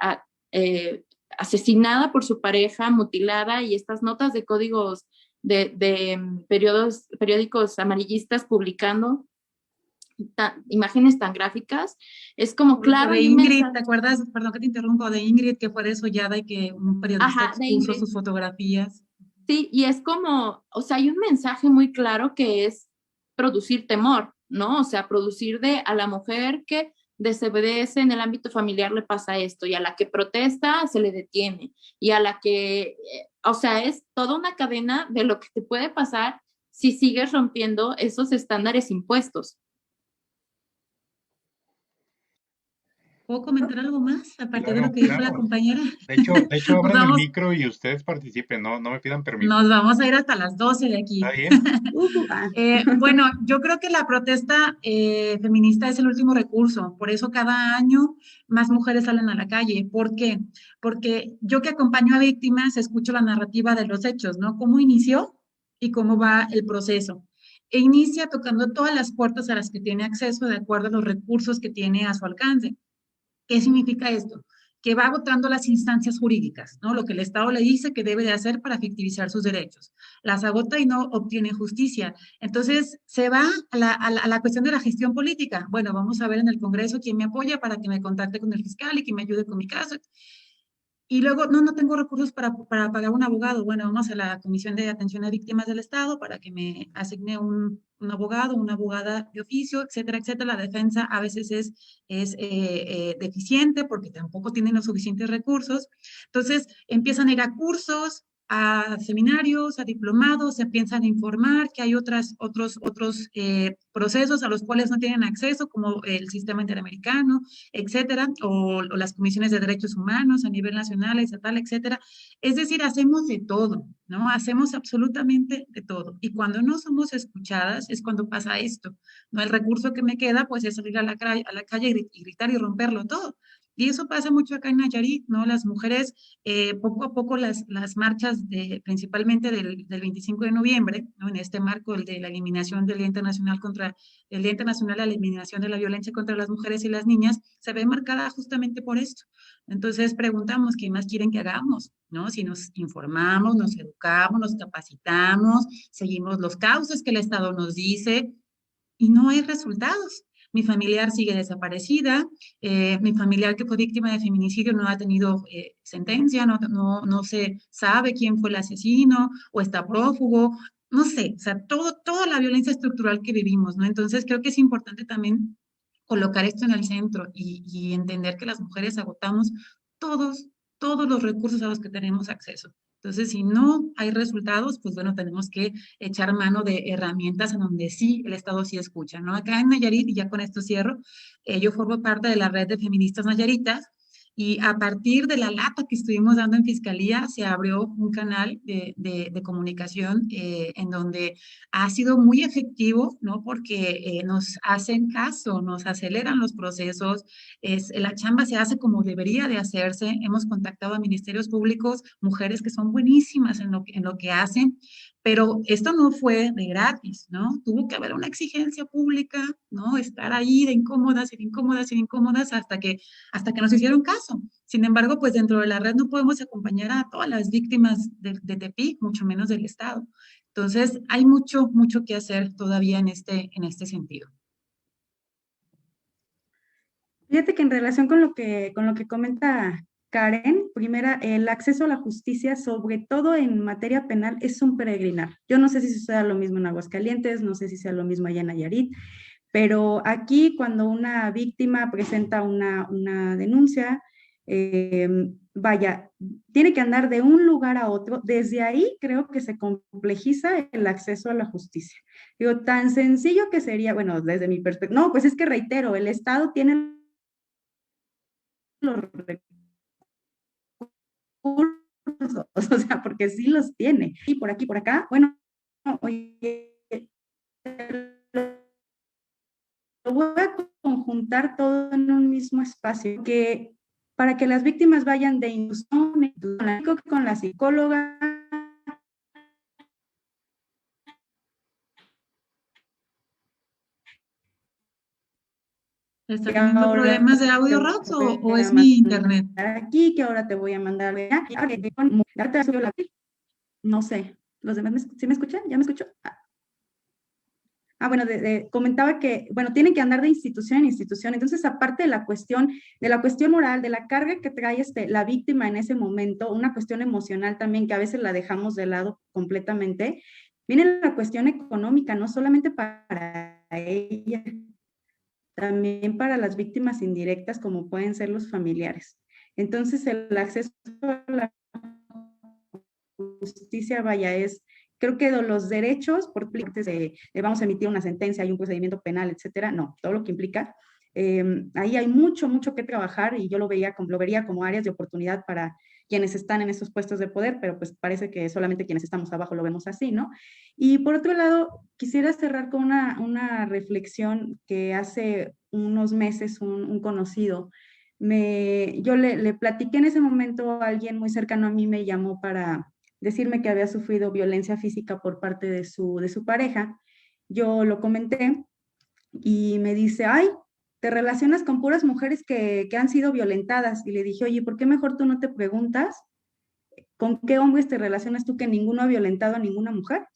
asesinada por su pareja, mutilada, y estas notas de códigos de periódicos amarillistas publicando imágenes tan gráficas, es como claro. De Ingrid, ¿te acuerdas? Perdón que te interrumpo, de Ingrid que fue desollada y que un periodista expuso sus fotografías. Sí, y es como, o sea, hay un mensaje muy claro que es producir temor, ¿no? O sea, producir a la mujer que desobedece en el ámbito familiar le pasa esto, y a la que protesta se le detiene, y a la que, o sea, es toda una cadena de lo que te puede pasar si sigues rompiendo esos estándares impuestos. ¿Puedo comentar algo más aparte de lo que dijo la Claro. compañera? De hecho, Pues abran el vamos, micro y ustedes participen, no me pidan permiso. nos vamos a ir hasta las 12 de ¿Está aquí. bien? Ah. Bueno, yo creo que la protesta feminista es el último recurso, por eso cada año más mujeres salen a la calle. ¿Por qué? Porque yo que acompaño a víctimas escucho la narrativa de los hechos, ¿no? ¿Cómo inició y cómo va el proceso? E inicia tocando todas las puertas a las que tiene acceso de acuerdo a los recursos que tiene a su alcance. ¿Qué significa esto? Que va agotando las instancias jurídicas, ¿no? Lo que el Estado le dice que debe de hacer para efectivizar sus derechos. Las agota y no obtiene justicia. Entonces, se va a la cuestión de la gestión política. Bueno, vamos a ver en el Congreso quién me apoya para que me contacte con el fiscal y que me ayude con mi caso. Y luego, no tengo recursos para pagar un abogado. Bueno, vamos a la Comisión de Atención a Víctimas del Estado para que me asigne un abogado, una abogada de oficio, etcétera, etcétera. La defensa a veces es deficiente porque tampoco tienen los suficientes recursos. Entonces, empiezan a ir a cursos, a seminarios, a diplomados, se empiezan a informar que hay otros procesos a los cuales no tienen acceso, como el sistema interamericano, etcétera, o las comisiones de derechos humanos a nivel nacional, estatal, etcétera. Es decir, hacemos de todo, ¿no? Hacemos absolutamente de todo. Y cuando no somos escuchadas es cuando pasa esto, ¿no? El recurso que me queda, pues, es salir a la calle y gritar y romperlo todo. Y eso pasa mucho acá en Nayarit, ¿no? Las mujeres, poco a poco las marchas principalmente del 25 de noviembre, ¿no? En este marco, el de la eliminación del Día Internacional el Día Internacional de la Eliminación de la Violencia contra las Mujeres y las Niñas, se ve marcada justamente por esto. Entonces preguntamos, ¿qué más quieren que hagamos? ¿No? Si nos informamos, nos educamos, nos capacitamos, seguimos los cauces que el Estado nos dice y no hay resultados. Mi familiar sigue desaparecida, mi familiar que fue víctima de feminicidio no ha tenido sentencia, no se sabe quién fue el asesino o está prófugo, no sé, o sea, toda la violencia estructural que vivimos, ¿no? Entonces creo que es importante también colocar esto en el centro y entender que las mujeres agotamos todos, todos los recursos a los que tenemos acceso. Entonces, si no hay resultados, pues bueno, tenemos que echar mano de herramientas en donde sí, el Estado sí escucha, ¿no? Acá en Nayarit, y ya con esto cierro, yo formo parte de la red de feministas nayaritas, y a partir de la lata que estuvimos dando en Fiscalía, se abrió un canal de comunicación en donde ha sido muy efectivo, ¿no? Porque nos hacen caso, nos aceleran los procesos, la chamba se hace como debería de hacerse. Hemos contactado a ministerios públicos, mujeres que son buenísimas en lo que hacen, pero esto no fue de gratis, ¿no? Tuvo que haber una exigencia pública, ¿no? Estar ahí de incómodas y de incómodas y de incómodas hasta que nos hicieron caso. Sin embargo, pues dentro de la red no podemos acompañar a todas las víctimas de Tepic, mucho menos del Estado. Entonces, hay mucho, mucho que hacer todavía en este sentido. Fíjate que en relación con lo que comenta Karen, primera, el acceso a la justicia, sobre todo en materia penal, es un peregrinar. Yo no sé si sea lo mismo en Aguascalientes, no sé si sea lo mismo allá en Nayarit, pero aquí cuando una víctima presenta una denuncia, vaya, tiene que andar de un lugar a otro. Desde ahí creo que se complejiza el acceso a la justicia. Digo, tan sencillo que sería, bueno, desde mi perspectiva, no, pues es que reitero, el Estado tiene los recursos, o sea, porque sí los tiene. Y por aquí, por acá, bueno, oye, lo voy a conjuntar todo en un mismo espacio, que para que las víctimas vayan de inducción con la psicóloga. ¿Está teniendo problemas de audio, Rox, o es mi internet? Aquí, que ahora te voy a mandar. No sé, ¿los demás sí me escuchan? ¿Ya me escuchó? Bueno, comentaba que, bueno, tienen que andar de institución en institución. Entonces, aparte de la cuestión moral, de la carga que trae la víctima en ese momento, una cuestión emocional también que a veces la dejamos de lado completamente, viene la cuestión económica, no solamente para ella, también para las víctimas indirectas, como pueden ser los familiares. Entonces, el acceso a la justicia, vaya, creo que los derechos, por vamos a emitir una sentencia, hay un procedimiento penal, etcétera, no, todo lo que implica, Ahí hay mucho, mucho que trabajar y yo lo vería como áreas de oportunidad para quienes están en esos puestos de poder, pero pues parece que solamente quienes estamos abajo lo vemos así, ¿no? Y por otro lado, quisiera cerrar con una reflexión que hace unos meses un conocido, yo le platiqué en ese momento, a alguien muy cercano a mí me llamó para decirme que había sufrido violencia física por parte de su pareja. Yo lo comenté y me dice, ay, te relacionas con puras mujeres que han sido violentadas. Y le dije, oye, ¿por qué mejor tú no te preguntas con qué hombres te relacionas tú que ninguno ha violentado a ninguna mujer?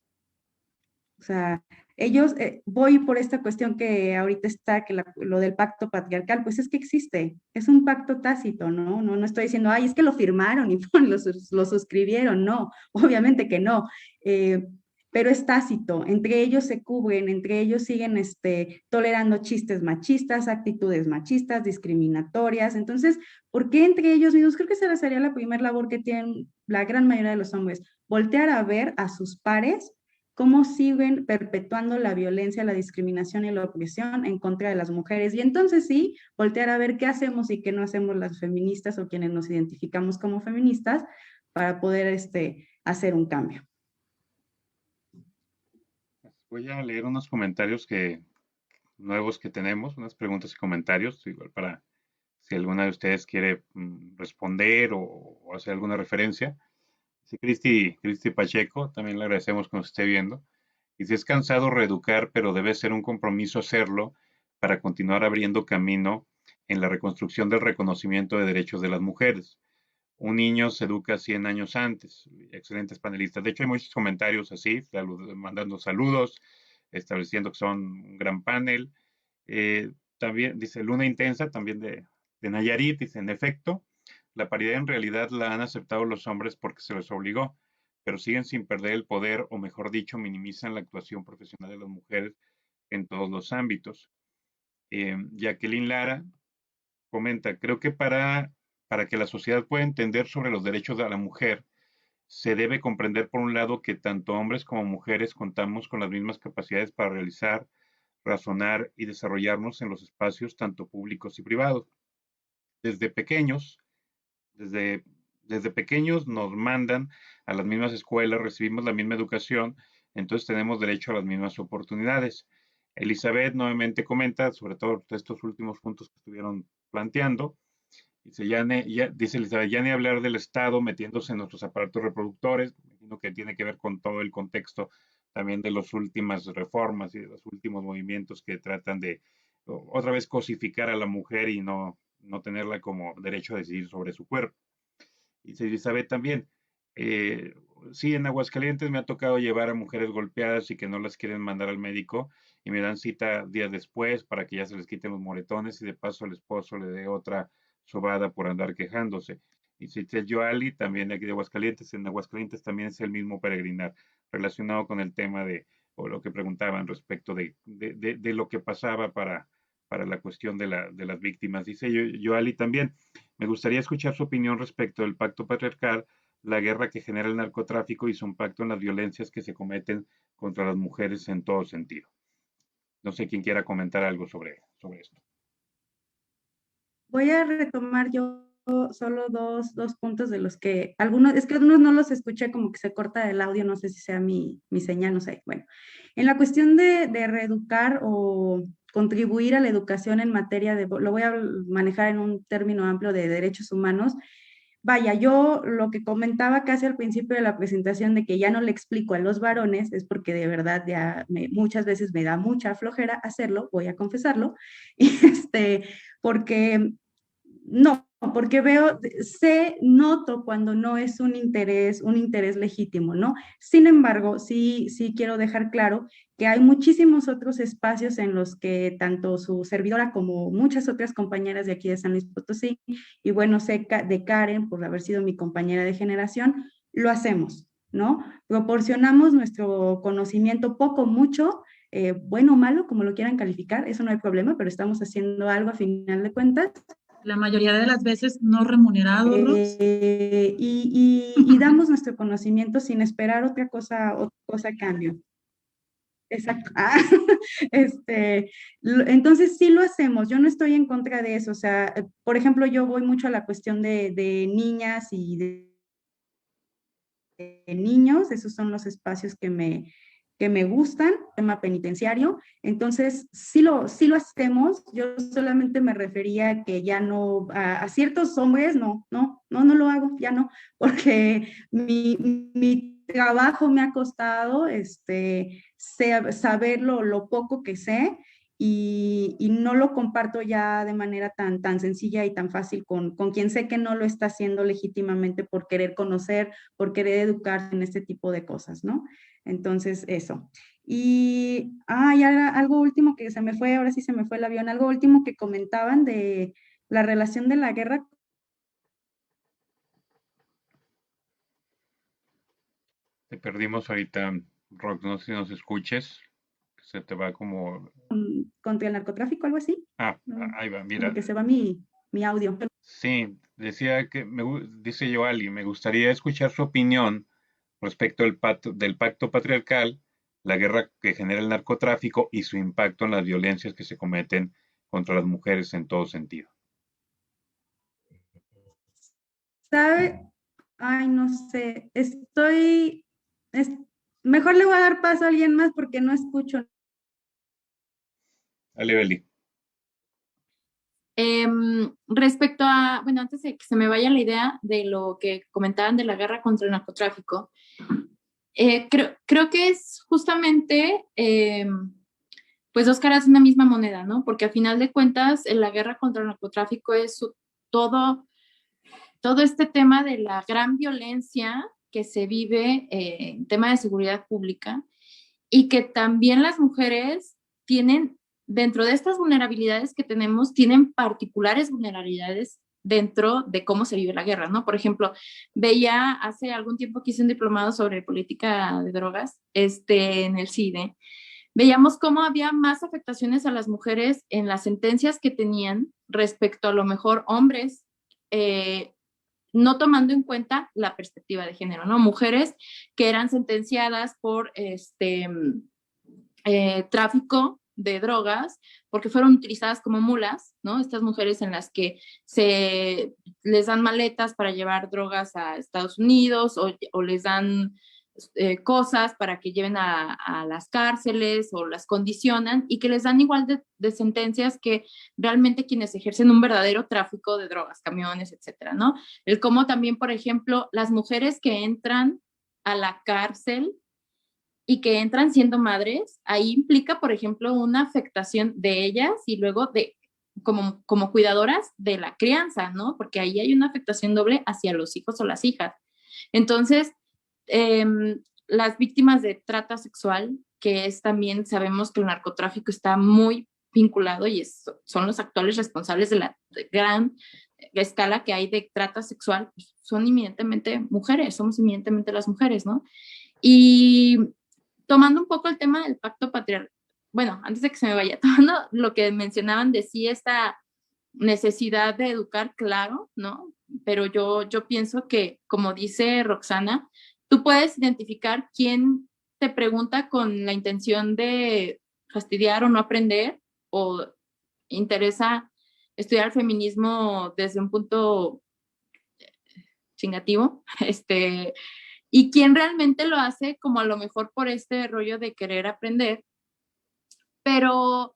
O sea, ellos, voy por esta cuestión que ahorita está, que lo del pacto patriarcal, pues es que existe, es un pacto tácito, ¿no? No estoy diciendo, ay, es que lo firmaron y lo suscribieron, no, obviamente que no. Pero es tácito, entre ellos se cubren, entre ellos siguen tolerando chistes machistas, actitudes machistas, discriminatorias. Entonces, ¿por qué entre ellos mismos? Creo que esa sería la primera labor que tienen la gran mayoría de los hombres, voltear a ver a sus pares cómo siguen perpetuando la violencia, la discriminación y la opresión en contra de las mujeres. Y entonces sí, voltear a ver qué hacemos y qué no hacemos las feministas o quienes nos identificamos como feministas para poder hacer un cambio. Voy a leer unos comentarios nuevos que tenemos, unas preguntas y comentarios, igual para si alguna de ustedes quiere responder o hacer alguna referencia. Sí, Cristi Pacheco, también le agradecemos que nos esté viendo. Y si es cansado reeducar, pero debe ser un compromiso hacerlo para continuar abriendo camino en la reconstrucción del reconocimiento de derechos de las mujeres. Un niño se educa 100 años antes. Excelentes panelistas. De hecho, hay muchos comentarios así, mandando saludos, estableciendo que son un gran panel. También dice Luna Intensa, también de Nayarit, dice, en efecto, la paridad en realidad la han aceptado los hombres porque se les obligó, pero siguen sin perder el poder, o mejor dicho, minimizan la actuación profesional de las mujeres en todos los ámbitos. Jacqueline Lara comenta, creo que para que la sociedad pueda entender sobre los derechos de la mujer, se debe comprender por un lado que tanto hombres como mujeres contamos con las mismas capacidades para realizar, razonar y desarrollarnos en los espacios tanto públicos y privados. Desde pequeños, desde pequeños nos mandan a las mismas escuelas, recibimos la misma educación, entonces tenemos derecho a las mismas oportunidades. Elizabeth nuevamente comenta, sobre todo estos últimos puntos que estuvieron planteando, dice, dice Elizabeth, ya ni hablar del Estado metiéndose en nuestros aparatos reproductores, imagino que tiene que ver con todo el contexto también de las últimas reformas y de los últimos movimientos que tratan de otra vez cosificar a la mujer y no tenerla como derecho a decidir sobre su cuerpo. Y Elizabeth también, sí, en Aguascalientes me ha tocado llevar a mujeres golpeadas y que no las quieren mandar al médico y me dan cita días después para que ya se les quiten los moretones y de paso el esposo le dé otra sobada por andar quejándose. Y Citel Joali, también aquí de Aguascalientes, en Aguascalientes también es el mismo peregrinar, relacionado con el tema o lo que preguntaban respecto de lo que pasaba para la cuestión de las víctimas. Dice Joali también, me gustaría escuchar su opinión respecto del pacto patriarcal, la guerra que genera el narcotráfico y su impacto en las violencias que se cometen contra las mujeres en todo sentido. No sé quién quiera comentar algo sobre esto. Voy a retomar yo solo dos puntos de los que algunos no los escuché, como que se corta el audio, no sé si sea mi señal, no sé. Bueno, en la cuestión de reeducar o contribuir a la educación en materia lo voy a manejar en un término amplio de derechos humanos. Vaya, yo lo que comentaba casi al principio de la presentación de que ya no le explico a los varones es porque de verdad ya muchas veces me da mucha flojera hacerlo, voy a confesarlo, y porque no, porque noto cuando no es un interés legítimo, ¿no? Sin embargo, sí quiero dejar claro que hay muchísimos otros espacios en los que tanto su servidora como muchas otras compañeras de aquí de San Luis Potosí, y bueno, sé de Karen, por haber sido mi compañera de generación, lo hacemos, ¿no? Proporcionamos nuestro conocimiento poco, mucho, bueno o malo, como lo quieran calificar, eso no hay problema, pero estamos haciendo algo a final de cuentas. La mayoría de las veces no remunerado, y damos nuestro conocimiento sin esperar otra cosa a cambio. Exacto. Entonces sí lo hacemos, yo no estoy en contra de eso, o sea, por ejemplo, yo voy mucho a la cuestión de niñas y de niños, esos son los espacios que me gustan, tema penitenciario, entonces sí lo hacemos, yo solamente me refería a que ya no, a ciertos hombres, no lo hago, ya no, porque mi trabajo me ha costado, saber lo poco que sé, y no lo comparto ya de manera tan sencilla y tan fácil con quien sé que no lo está haciendo legítimamente por querer conocer, por querer educarse en este tipo de cosas, ¿no? Entonces, eso. Y algo último que se me fue, ahora sí se me fue el avión, algo último que comentaban de la relación de la guerra Te perdimos ahorita, Rox, no sé si nos escuches. Se te va como... contra el narcotráfico, algo así. Ahí va, Como mira. que se va mi audio. Sí, decía que, dice Joali, me gustaría escuchar su opinión respecto del pacto patriarcal, la guerra que genera el narcotráfico y su impacto en las violencias que se cometen contra las mujeres en todo sentido. ¿Sabe? Ay, no sé, es- mejor le voy a dar paso a alguien más porque no escucho. Ale, Beli. Respecto a, bueno, antes de que se me vaya la idea de lo que comentaban de la guerra contra el narcotráfico, creo que es justamente, pues, dos caras de una misma moneda, ¿no? Porque a final de cuentas, la guerra contra el narcotráfico es todo, todo este tema de la gran violencia que se vive en tema de seguridad pública y que también las mujeres tienen, dentro de estas vulnerabilidades que tenemos, tienen particulares vulnerabilidades dentro de cómo se vive la guerra, ¿no? Por ejemplo, veía hace algún tiempo que hice un diplomado sobre política de drogas, en el CIDE, veíamos cómo había más afectaciones a las mujeres en las sentencias que tenían respecto a lo mejor hombres, eh, no tomando en cuenta la perspectiva de género, ¿no? Mujeres que eran sentenciadas por tráfico de drogas porque fueron utilizadas como mulas, ¿no? Estas mujeres en las que se les dan maletas para llevar drogas a Estados Unidos o les dan cosas para que lleven a las cárceles o las condicionan y que les dan igual de sentencias que realmente quienes ejercen un verdadero tráfico de drogas, camiones, etcétera, ¿no? El cómo también, por ejemplo, las mujeres que entran a la cárcel y que entran siendo madres, ahí implica, por ejemplo, una afectación de ellas y luego de como cuidadoras de la crianza, ¿no? Porque ahí hay una afectación doble hacia los hijos o las hijas. Entonces, las víctimas de trata sexual, que es también, sabemos que el narcotráfico está muy vinculado y son los actuales responsables de la gran escala que hay de trata sexual, pues son inminentemente mujeres, somos inminentemente las mujeres, ¿no? Y tomando un poco el tema del pacto patriarcal, bueno, antes de que se me vaya, tomando lo que mencionaban de sí esta necesidad de educar, claro, ¿no? Pero yo pienso que, como dice Roxana, tú puedes identificar quién te pregunta con la intención de fastidiar o no aprender, o interesa estudiar feminismo desde un punto chingativo, y quién realmente lo hace como a lo mejor por este rollo de querer aprender, pero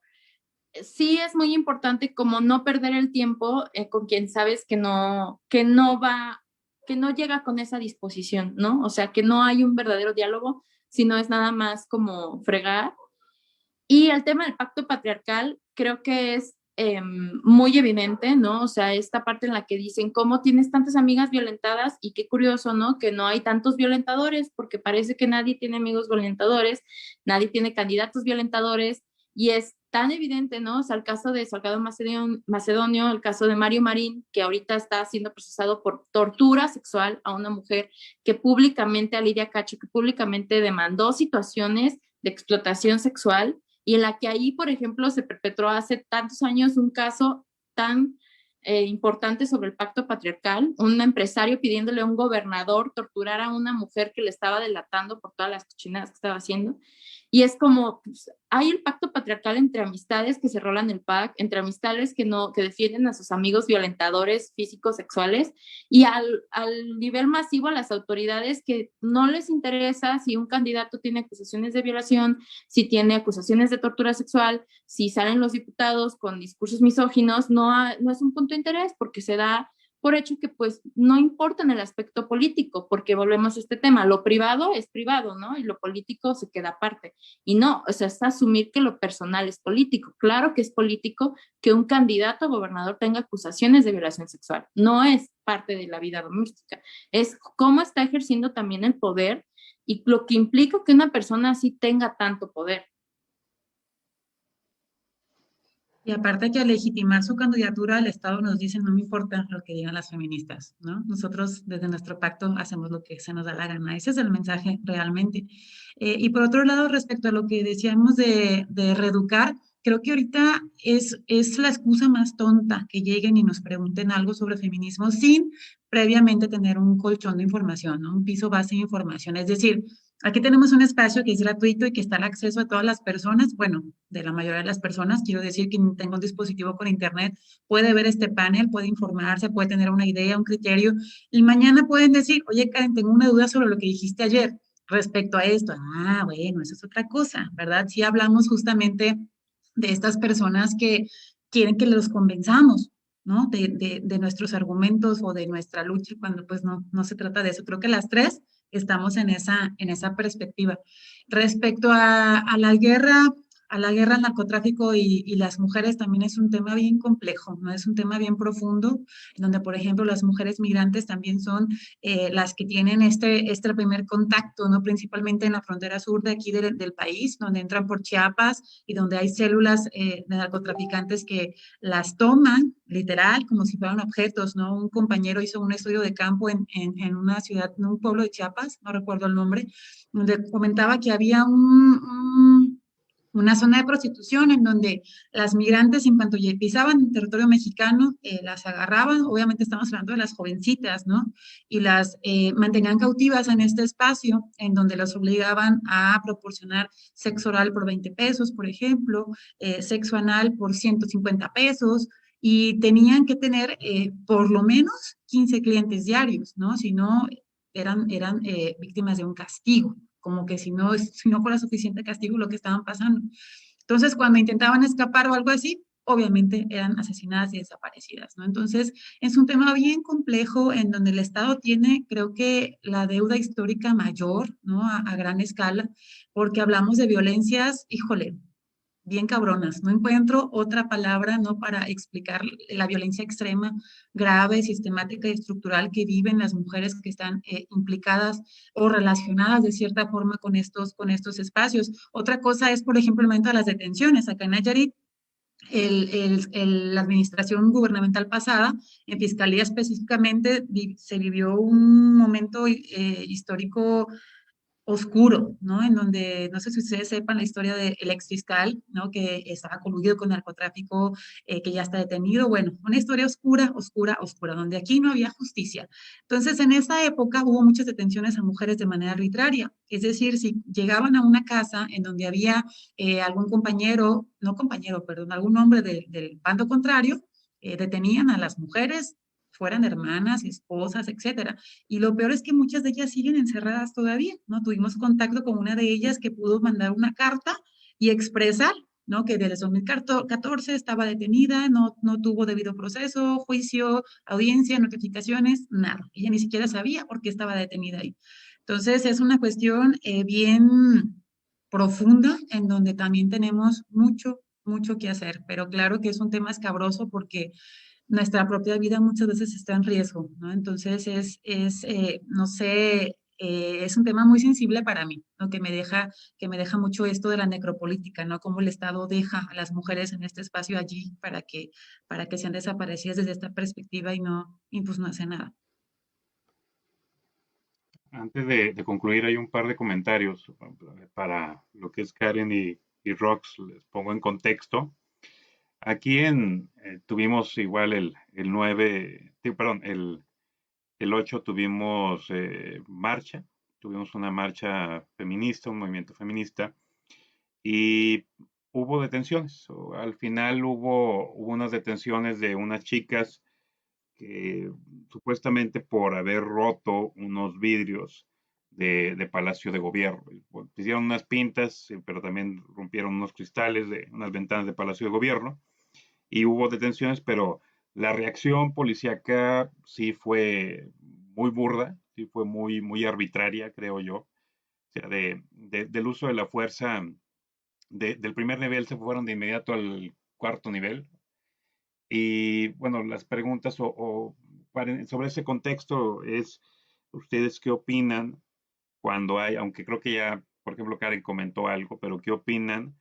sí es muy importante como no perder el tiempo con quien sabes que no llega con esa disposición, ¿no? O sea, que no hay un verdadero diálogo, sino es nada más como fregar. Y el tema del pacto patriarcal creo que es muy evidente, ¿no? O sea, esta parte en la que dicen, ¿cómo tienes tantas amigas violentadas? Y qué curioso, ¿no? Que no hay tantos violentadores, porque parece que nadie tiene amigos violentadores, nadie tiene candidatos violentadores, y es tan evidente, ¿no? O sea, el caso de Salgado Macedonio, el caso de Mario Marín, que ahorita está siendo procesado por tortura sexual a una mujer que públicamente, a Lidia Cacho, que públicamente demandó situaciones de explotación sexual y en la que ahí, por ejemplo, se perpetró hace tantos años un caso tan importante sobre el pacto patriarcal, un empresario pidiéndole a un gobernador torturar a una mujer que le estaba delatando por todas las cochinadas que estaba haciendo. Y es como, pues, hay el pacto patriarcal entre amistades que se rolan el pack, entre amistades que no, que defienden a sus amigos violentadores físicos, sexuales, y al nivel masivo a las autoridades que no les interesa si un candidato tiene acusaciones de violación, si tiene acusaciones de tortura sexual, si salen los diputados con discursos misóginos, no es un punto de interés porque se da por hecho que pues no importa en el aspecto político, porque volvemos a este tema, lo privado es privado, ¿no? Y lo político se queda aparte. Y no, o sea, es asumir que lo personal es político. Claro que es político que un candidato a gobernador tenga acusaciones de violación sexual. No es parte de la vida doméstica. Es cómo está ejerciendo también el poder y lo que implica que una persona así tenga tanto poder. Y aparte que al legitimar su candidatura, el Estado nos dice, no me importa lo que digan las feministas, ¿no? Nosotros desde nuestro pacto hacemos lo que se nos da la gana. Ese es el mensaje realmente. Y por otro lado, respecto a lo que decíamos de reeducar, creo que ahorita es la excusa más tonta que lleguen y nos pregunten algo sobre feminismo sin previamente tener un colchón de información, ¿no? Un piso base de información. Es decir, aquí tenemos un espacio que es gratuito y que está al acceso a todas las personas. Bueno, de la mayoría de las personas, quiero decir que tenga un dispositivo con internet, puede ver este panel, puede informarse, puede tener una idea, un criterio, y mañana pueden decir, oye, Karen, tengo una duda sobre lo que dijiste ayer respecto a esto. Ah, bueno, eso es otra cosa, ¿verdad? Si hablamos justamente de estas personas que quieren que los convenzamos, ¿no? De nuestros argumentos o de nuestra lucha, cuando pues no se trata de eso. Creo que las tres estamos en esa perspectiva. Respecto a la guerra al narcotráfico y las mujeres también es un tema bien complejo, ¿no? Es un tema bien profundo, donde, por ejemplo, las mujeres migrantes también son las que tienen este primer contacto, ¿no? Principalmente en la frontera sur de aquí del país, donde entran por Chiapas y donde hay células de narcotraficantes que las toman, literal, como si fueran objetos, ¿no? Un compañero hizo un estudio de campo en una ciudad, en un pueblo de Chiapas, no recuerdo el nombre, donde comentaba que había una zona de prostitución en donde las migrantes, en cuanto pisaban el territorio mexicano, las agarraban, obviamente estamos hablando de las jovencitas, ¿no? Y las mantenían cautivas en este espacio, en donde las obligaban a proporcionar sexo oral por 20 pesos, por ejemplo, sexo anal por 150 pesos, y tenían que tener por lo menos 15 clientes diarios, ¿no? Si no, eran víctimas de un castigo, como que si no fuera suficiente castigo lo que estaban pasando. Entonces, cuando intentaban escapar o algo así, obviamente eran asesinadas y desaparecidas, ¿no? Entonces, es un tema bien complejo en donde el Estado tiene, creo que, la deuda histórica mayor, ¿no? A gran escala, porque hablamos de violencias, híjole, bien cabronas. No encuentro otra palabra, ¿no? Para explicar la violencia extrema, grave, sistemática y estructural que viven las mujeres que están implicadas o relacionadas de cierta forma con estos espacios. Otra cosa es, por ejemplo, el momento de las detenciones. Acá en Nayarit, la administración gubernamental pasada, en fiscalía específicamente, se vivió un momento histórico oscuro, ¿no? En donde, no sé si ustedes sepan la historia del ex fiscal, ¿no? Que estaba coludido con narcotráfico, que ya está detenido. Bueno, una historia oscura, oscura, oscura, donde aquí no había justicia. Entonces, en esa época hubo muchas detenciones a mujeres de manera arbitraria. Es decir, si llegaban a una casa en donde había algún compañero, no compañero, perdón, algún hombre del bando contrario, detenían a las mujeres, fueran hermanas, esposas, etcétera. Y lo peor es que muchas de ellas siguen encerradas todavía, ¿no? Tuvimos contacto con una de ellas que pudo mandar una carta y expresar, ¿no? Que desde 2014 estaba detenida, no tuvo debido proceso, juicio, audiencia, notificaciones, nada. Ella ni siquiera sabía por qué estaba detenida ahí. Entonces, es una cuestión bien profunda en donde también tenemos mucho que hacer, pero claro que es un tema escabroso porque nuestra propia vida muchas veces está en riesgo, ¿no? Entonces no sé, es un tema muy sensible para mí, ¿no? Que me deja mucho esto de la necropolítica, ¿no? Cómo el Estado deja a las mujeres en este espacio allí para que sean desaparecidas desde esta perspectiva y pues no hace nada. Antes de concluir, hay un par de comentarios para lo que es Karen y Rox, les pongo en contexto. Aquí tuvimos igual el 9, perdón, el 8 tuvimos marcha, tuvimos una marcha feminista, un movimiento feminista, y hubo detenciones. Al final hubo unas detenciones de unas chicas que supuestamente por haber roto unos vidrios de Palacio de Gobierno. Hicieron unas pintas, pero también rompieron unos cristales de unas ventanas de Palacio de Gobierno y hubo detenciones, pero la reacción policíaca sí fue muy burda, sí fue muy arbitraria, creo yo. O sea, del uso de la fuerza del primer nivel se fueron de inmediato al cuarto nivel. Y bueno, las preguntas sobre ese contexto es, ¿ustedes qué opinan cuando hay, aunque creo que ya, por ejemplo, Karen comentó algo, pero qué opinan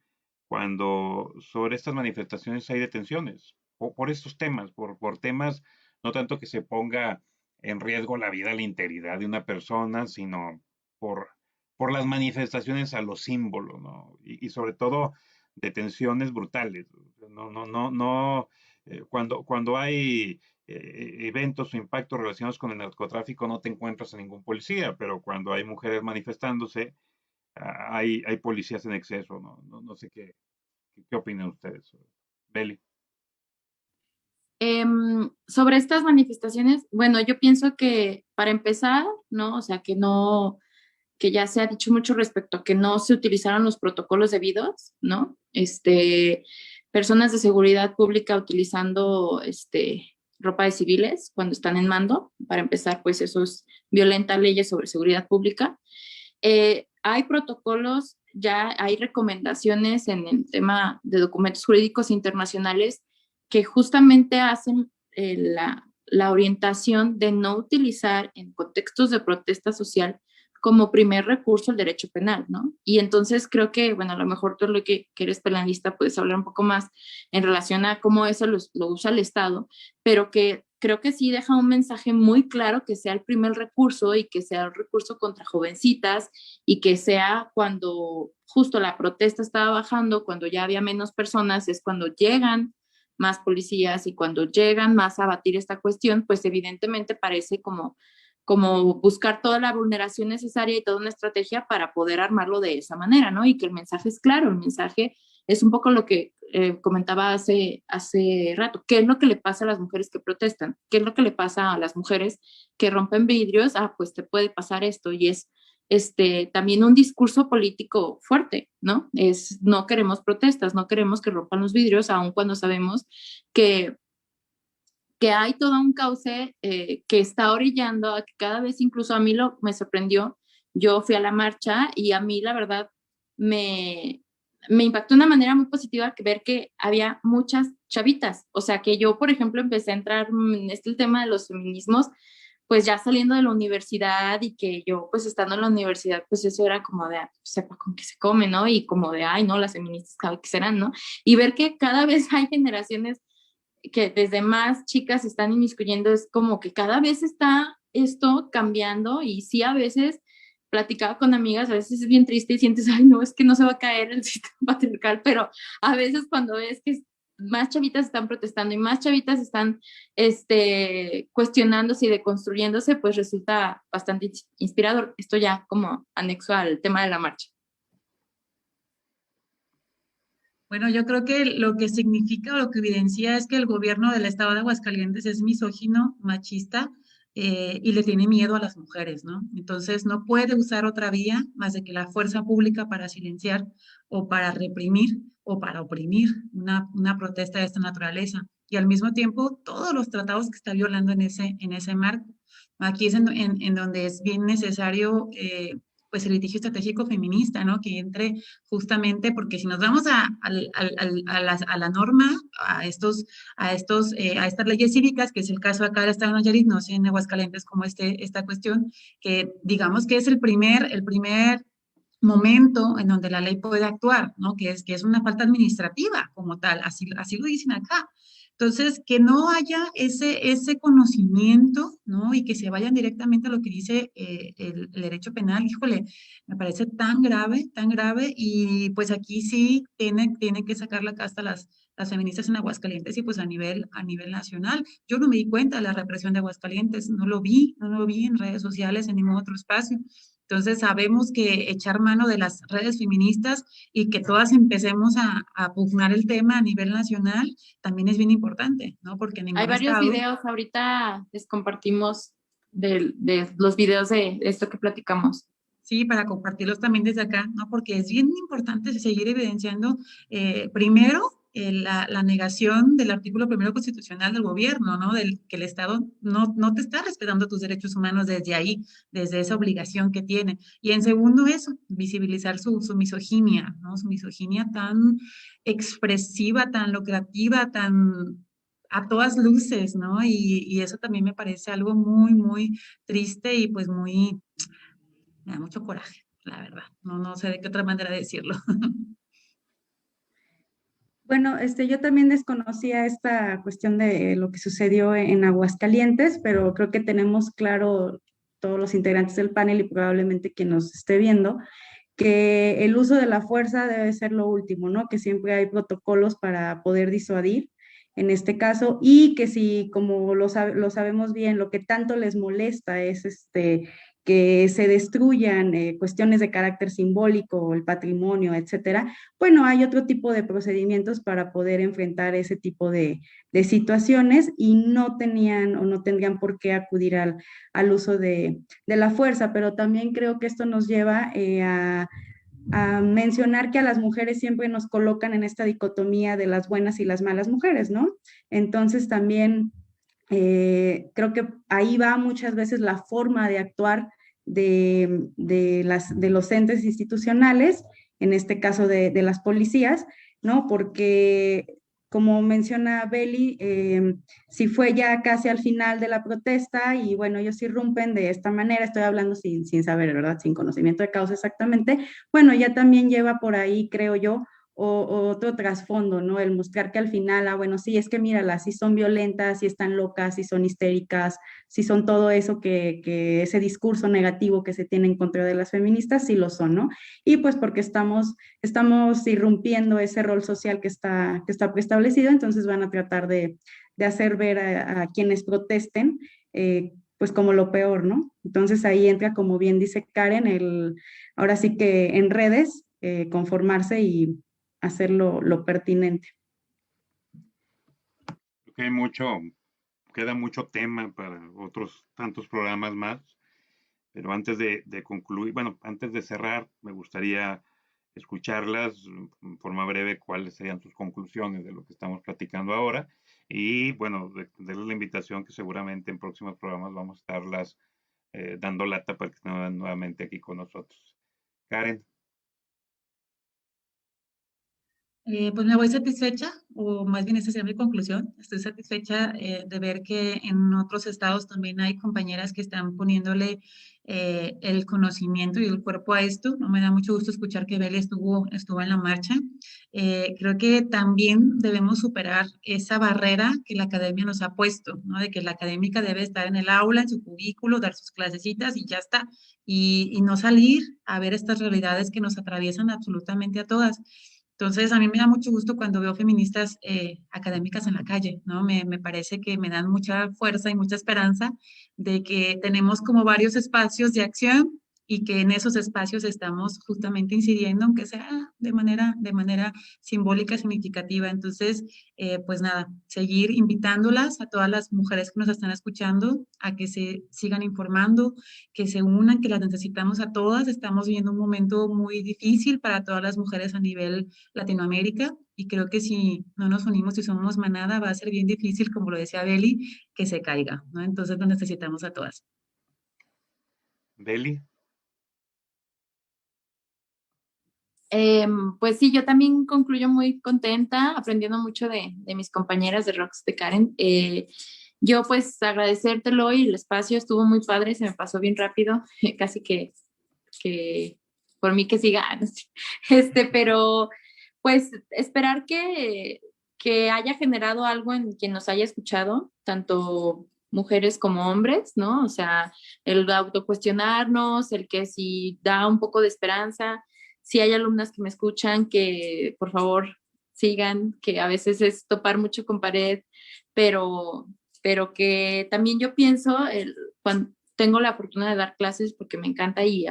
cuando sobre estas manifestaciones hay detenciones? Por estos temas, por temas, no tanto que se ponga en riesgo la vida, la integridad de una persona, sino por, por las manifestaciones a los símbolos, ¿no? Y sobre todo detenciones brutales. No, cuando hay eventos o impactos relacionados con el narcotráfico no te encuentras a ningún policía, pero cuando hay mujeres manifestándose, hay policías en exceso, ¿no? No sé qué opinan ustedes. Beli. Sobre estas manifestaciones, bueno, yo pienso que para empezar, ¿no? O sea, que no, que ya se ha dicho mucho respecto a que no se utilizaron los protocolos debidos, ¿no? Personas de seguridad pública utilizando, ropa de civiles cuando están en mando. Para empezar, pues eso es violenta leyes sobre seguridad pública. Hay protocolos, ya hay recomendaciones en el tema de documentos jurídicos internacionales que justamente hacen la orientación de no utilizar en contextos de protesta social como primer recurso el derecho penal, ¿no? Y entonces creo que, bueno, a lo mejor tú lo que eres penalista puedes hablar un poco más en relación a cómo eso lo usa el Estado, pero que creo que sí deja un mensaje muy claro que sea el primer recurso y que sea el recurso contra jovencitas y que sea cuando justo la protesta estaba bajando, cuando ya había menos personas, es cuando llegan más policías y cuando llegan más a abatir esta cuestión, pues evidentemente parece como buscar toda la vulneración necesaria y toda una estrategia para poder armarlo de esa manera, ¿no? Y que el mensaje es claro, el mensaje es un poco lo que comentaba hace rato. ¿Qué es lo que le pasa a las mujeres que protestan? ¿Qué es lo que le pasa a las mujeres que rompen vidrios? Ah, pues te puede pasar esto y es también un discurso político fuerte, ¿no? No queremos protestas, no queremos que rompan los vidrios, aun cuando sabemos que hay todo un cauce que está orillando a que cada vez, incluso a mí me sorprendió, yo fui a la marcha y a mí la verdad me impactó de una manera muy positiva ver que había muchas chavitas, o sea que yo, por ejemplo, empecé a entrar en el tema de los feminismos, pues ya saliendo de la universidad y que yo pues estando en la universidad, pues eso era como de, sepa con qué se come, ¿no? Y como de, ay, no, las feministas, ¿qué serán, no? Y ver que cada vez hay generaciones que desde más chicas se están inmiscuyendo, es como que cada vez está esto cambiando y sí a veces platicaba con amigas, a veces es bien triste y sientes, ay no, es que no se va a caer el sistema patriarcal, pero a veces cuando ves que más chavitas están protestando y más chavitas están cuestionándose y deconstruyéndose, pues resulta bastante inspirador. Esto ya como anexo al tema de la marcha. Bueno, yo creo que lo que significa o lo que evidencia es que el gobierno del estado de Aguascalientes es misógino, machista, y le tiene miedo a las mujeres, ¿no? Entonces no puede usar otra vía más de que la fuerza pública para silenciar o para reprimir o para oprimir una protesta de esta naturaleza. Y al mismo tiempo, todos los tratados que está violando en ese marco. Aquí es en donde es bien necesario pues el litigio estratégico feminista, ¿no? Que entre justamente porque si nos vamos a la norma, a estas leyes cívicas, que es el caso acá del Estado de Nayarit, no sé en Aguascalientes como esta cuestión, que digamos que es el primer momento en donde la ley puede actuar, ¿no? Que es una falta administrativa como tal, así lo dicen acá. Entonces, que no haya ese conocimiento, ¿no? Y que se vayan directamente a lo que dice el derecho penal, híjole, me parece tan grave, y pues aquí sí tienen que sacar la casta las feministas en Aguascalientes y pues a nivel nacional. Yo no me di cuenta de la represión de Aguascalientes, no lo vi en redes sociales, en ningún otro espacio. Entonces sabemos que echar mano de las redes feministas y que todas empecemos a pugnar el tema a nivel nacional también es bien importante, ¿no? Porque Hay ningún varios estado... videos, ahorita les compartimos de los videos de esto que platicamos. Sí, para compartirlos también desde acá, ¿no? Porque es bien importante seguir evidenciando, primero, la negación del artículo primero constitucional del gobierno, ¿no? Del que el Estado no te está respetando tus derechos humanos desde ahí, desde esa obligación que tiene. Y en segundo, eso, visibilizar su misoginia, ¿no? Su misoginia tan expresiva, tan lucrativa, tan a todas luces, ¿no? Y eso también me parece algo muy, muy triste y pues muy, me da mucho coraje, la verdad. No sé de qué otra manera decirlo. Bueno, yo también desconocía esta cuestión de lo que sucedió en Aguascalientes, pero creo que tenemos claro todos los integrantes del panel y probablemente quien nos esté viendo, que el uso de la fuerza debe ser lo último, ¿no? Que siempre hay protocolos para poder disuadir en este caso y que si, como lo sabemos bien, lo que tanto les molesta es que se destruyan cuestiones de carácter simbólico, el patrimonio, etcétera. Bueno, hay otro tipo de procedimientos para poder enfrentar ese tipo de situaciones y no tenían o no tendrían por qué acudir al uso de la fuerza, pero también creo que esto nos lleva a mencionar que a las mujeres siempre nos colocan en esta dicotomía de las buenas y las malas mujeres, ¿no? Entonces también creo que ahí va muchas veces la forma de actuar de los entes institucionales, en este caso de las policías, ¿no? Porque, como menciona Beli, si fue ya casi al final de la protesta y bueno, ellos irrumpen de esta manera, estoy hablando sin saber, ¿verdad? Sin conocimiento de causa exactamente, bueno, ya también lleva por ahí, creo yo, o otro trasfondo, ¿no? El mostrar que al final, bueno, sí, es que míralas, si son violentas, si están locas, si son histéricas, si son todo eso que ese discurso negativo que se tiene en contra de las feministas, sí lo son, ¿no? Y pues porque estamos irrumpiendo ese rol social que está preestablecido, entonces van a tratar de hacer ver a quienes protesten, pues como lo peor, ¿no? Entonces ahí entra, como bien dice Karen, ahora sí que en redes, conformarse y hacer lo pertinente. Creo que queda mucho tema para otros tantos programas más, pero antes de concluir, bueno, antes de cerrar, me gustaría escucharlas en forma breve cuáles serían sus conclusiones de lo que estamos platicando ahora y bueno, darles la invitación que seguramente en próximos programas vamos a estarlas dando lata para que estén nuevamente aquí con nosotros. Karen. Pues me voy satisfecha, o más bien esa sería mi conclusión. Estoy satisfecha de ver que en otros estados también hay compañeras que están poniéndole el conocimiento y el cuerpo a esto. No me da mucho gusto escuchar que Beli estuvo en la marcha. Creo que también debemos superar esa barrera que la academia nos ha puesto, ¿no? De que la académica debe estar en el aula, en su cubículo, dar sus clasecitas y ya está. Y no salir a ver estas realidades que nos atraviesan absolutamente a todas. Entonces, a mí me da mucho gusto cuando veo feministas académicas en la calle, ¿no? Me parece que me dan mucha fuerza y mucha esperanza de que tenemos como varios espacios de acción y que en esos espacios estamos justamente incidiendo, aunque sea de manera simbólica, significativa. Entonces, pues nada, seguir invitándolas a todas las mujeres que nos están escuchando a que se sigan informando, que se unan, que las necesitamos a todas. Estamos viviendo un momento muy difícil para todas las mujeres a nivel Latinoamérica y creo que si no nos unimos y somos manada va a ser bien difícil, como lo decía Beli, que se caiga, ¿no? Entonces lo necesitamos a todas. Beli. Pues sí, yo también concluyo muy contenta, aprendiendo mucho de mis compañeras de Rocks de Karen. Yo pues agradecértelo y el espacio estuvo muy padre, se me pasó bien rápido, casi que por mí que siga, pero pues esperar que haya generado algo en quien nos haya escuchado, tanto mujeres como hombres, ¿no? O sea, el autocuestionarnos, el que si da un poco de esperanza, si hay alumnas que me escuchan, que por favor sigan, que a veces es topar mucho con pared, pero que también yo pienso, tengo la fortuna de dar clases porque me encanta y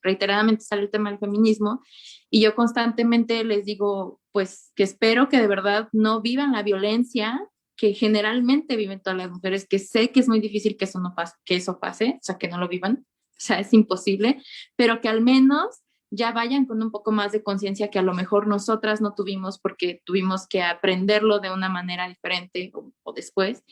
reiteradamente sale el tema del feminismo y yo constantemente les digo, pues que espero que de verdad no vivan la violencia que generalmente viven todas las mujeres, que sé que es muy difícil que eso no pase, que eso pase, o sea, que no lo vivan, o sea, es imposible, pero que al menos ya vayan con un poco más de conciencia que a lo mejor nosotras no tuvimos porque tuvimos que aprenderlo de una manera diferente o después.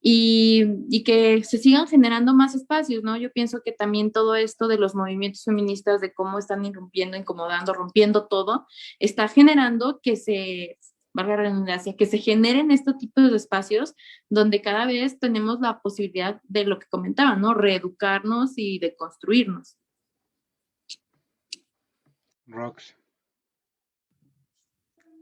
Y que se sigan generando más espacios, ¿no? Yo pienso que también todo esto de los movimientos feministas, de cómo están irrumpiendo, incomodando, rompiendo todo, está generando que se, valga la redundancia, que se generen estos tipos de espacios donde cada vez tenemos la posibilidad de lo que comentaba, ¿no? Reeducarnos y de construirnos. Rox.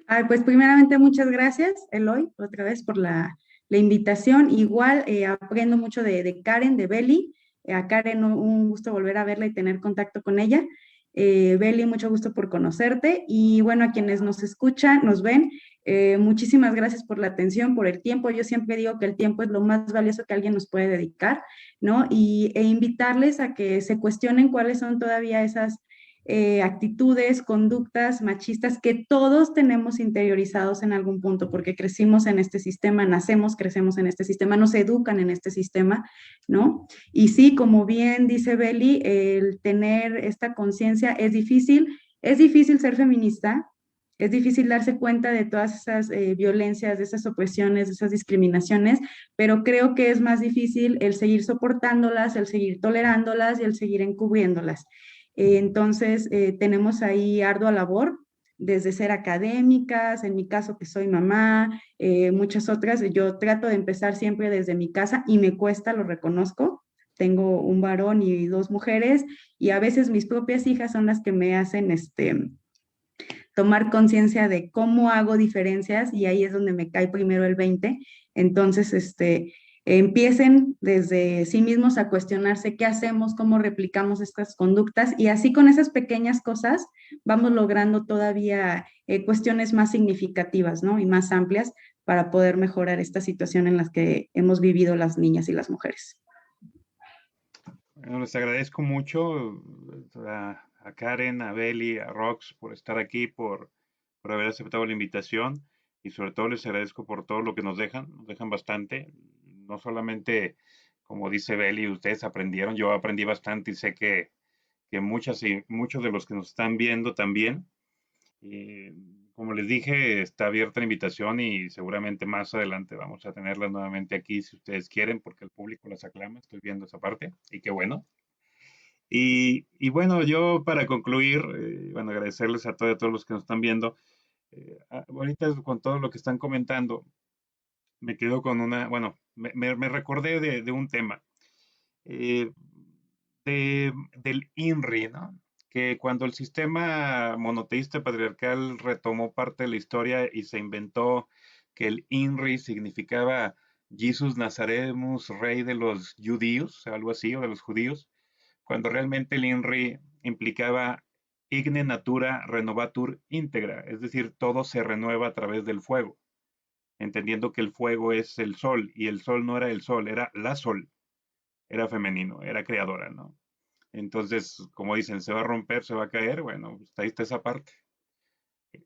Ay, pues primeramente muchas gracias, Eloy, otra vez por la invitación. Igual aprendo mucho de Karen, de Beli. A Karen un gusto volver a verla y tener contacto con ella. Beli, mucho gusto por conocerte. Y bueno, a quienes nos escuchan, nos ven, muchísimas gracias por la atención, por el tiempo. Yo siempre digo que el tiempo es lo más valioso que alguien nos puede dedicar, ¿no? E invitarles a que se cuestionen cuáles son todavía esas actitudes, conductas machistas que todos tenemos interiorizados en algún punto, porque crecimos en este sistema, nacemos, crecemos en este sistema, nos educan en este sistema, ¿no? Y sí, como bien dice Beli, el tener esta conciencia es difícil ser feminista, es difícil darse cuenta de todas esas violencias, de esas opresiones, de esas discriminaciones, pero creo que es más difícil el seguir soportándolas, el seguir tolerándolas y el seguir encubriéndolas. Entonces, tenemos ahí ardua labor, desde ser académicas, en mi caso que soy mamá, muchas otras. Yo trato de empezar siempre desde mi casa y me cuesta, lo reconozco. Tengo un varón y dos mujeres y a veces mis propias hijas son las que me hacen tomar conciencia de cómo hago diferencias y ahí es donde me cae primero el 20. Entonces, empiecen desde sí mismos a cuestionarse qué hacemos, cómo replicamos estas conductas y así con esas pequeñas cosas vamos logrando todavía cuestiones más significativas, ¿no? Y más amplias para poder mejorar esta situación en la que hemos vivido las niñas y las mujeres. Bueno, les agradezco mucho a Karen, a Beli, a Rox por estar aquí, por haber aceptado la invitación y sobre todo les agradezco por todo lo que nos dejan bastante. No solamente, como dice Beli, ustedes aprendieron, yo aprendí bastante y sé que muchas y muchos de los que nos están viendo también. Y como les dije, está abierta la invitación y seguramente más adelante vamos a tenerlas nuevamente aquí si ustedes quieren, porque el público las aclama, estoy viendo esa parte, y qué bueno. Y bueno, yo para concluir, bueno, agradecerles a todos los que nos están viendo. Ahorita con todo lo que están comentando, me quedo con bueno, me recordé de un tema, eh, del INRI, ¿no? Que cuando el sistema monoteísta patriarcal retomó parte de la historia y se inventó que el INRI significaba Jesus Nazaremus, rey de los judíos, algo así, o de los judíos, cuando realmente el INRI implicaba Igne Natura Renovatur Integra, es decir, todo se renueva a través del fuego, entendiendo que el fuego es el sol y el sol no era el sol, era la sol, era femenino, era creadora, ¿no? Entonces, como dicen, se va a romper, se va a caer, bueno, pues ahí está esa parte.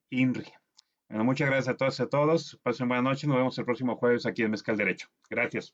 INRI. Bueno, muchas gracias a todas y a todos. Pasen buenas noches. Nos vemos el próximo jueves aquí en Mezcal Derecho. Gracias.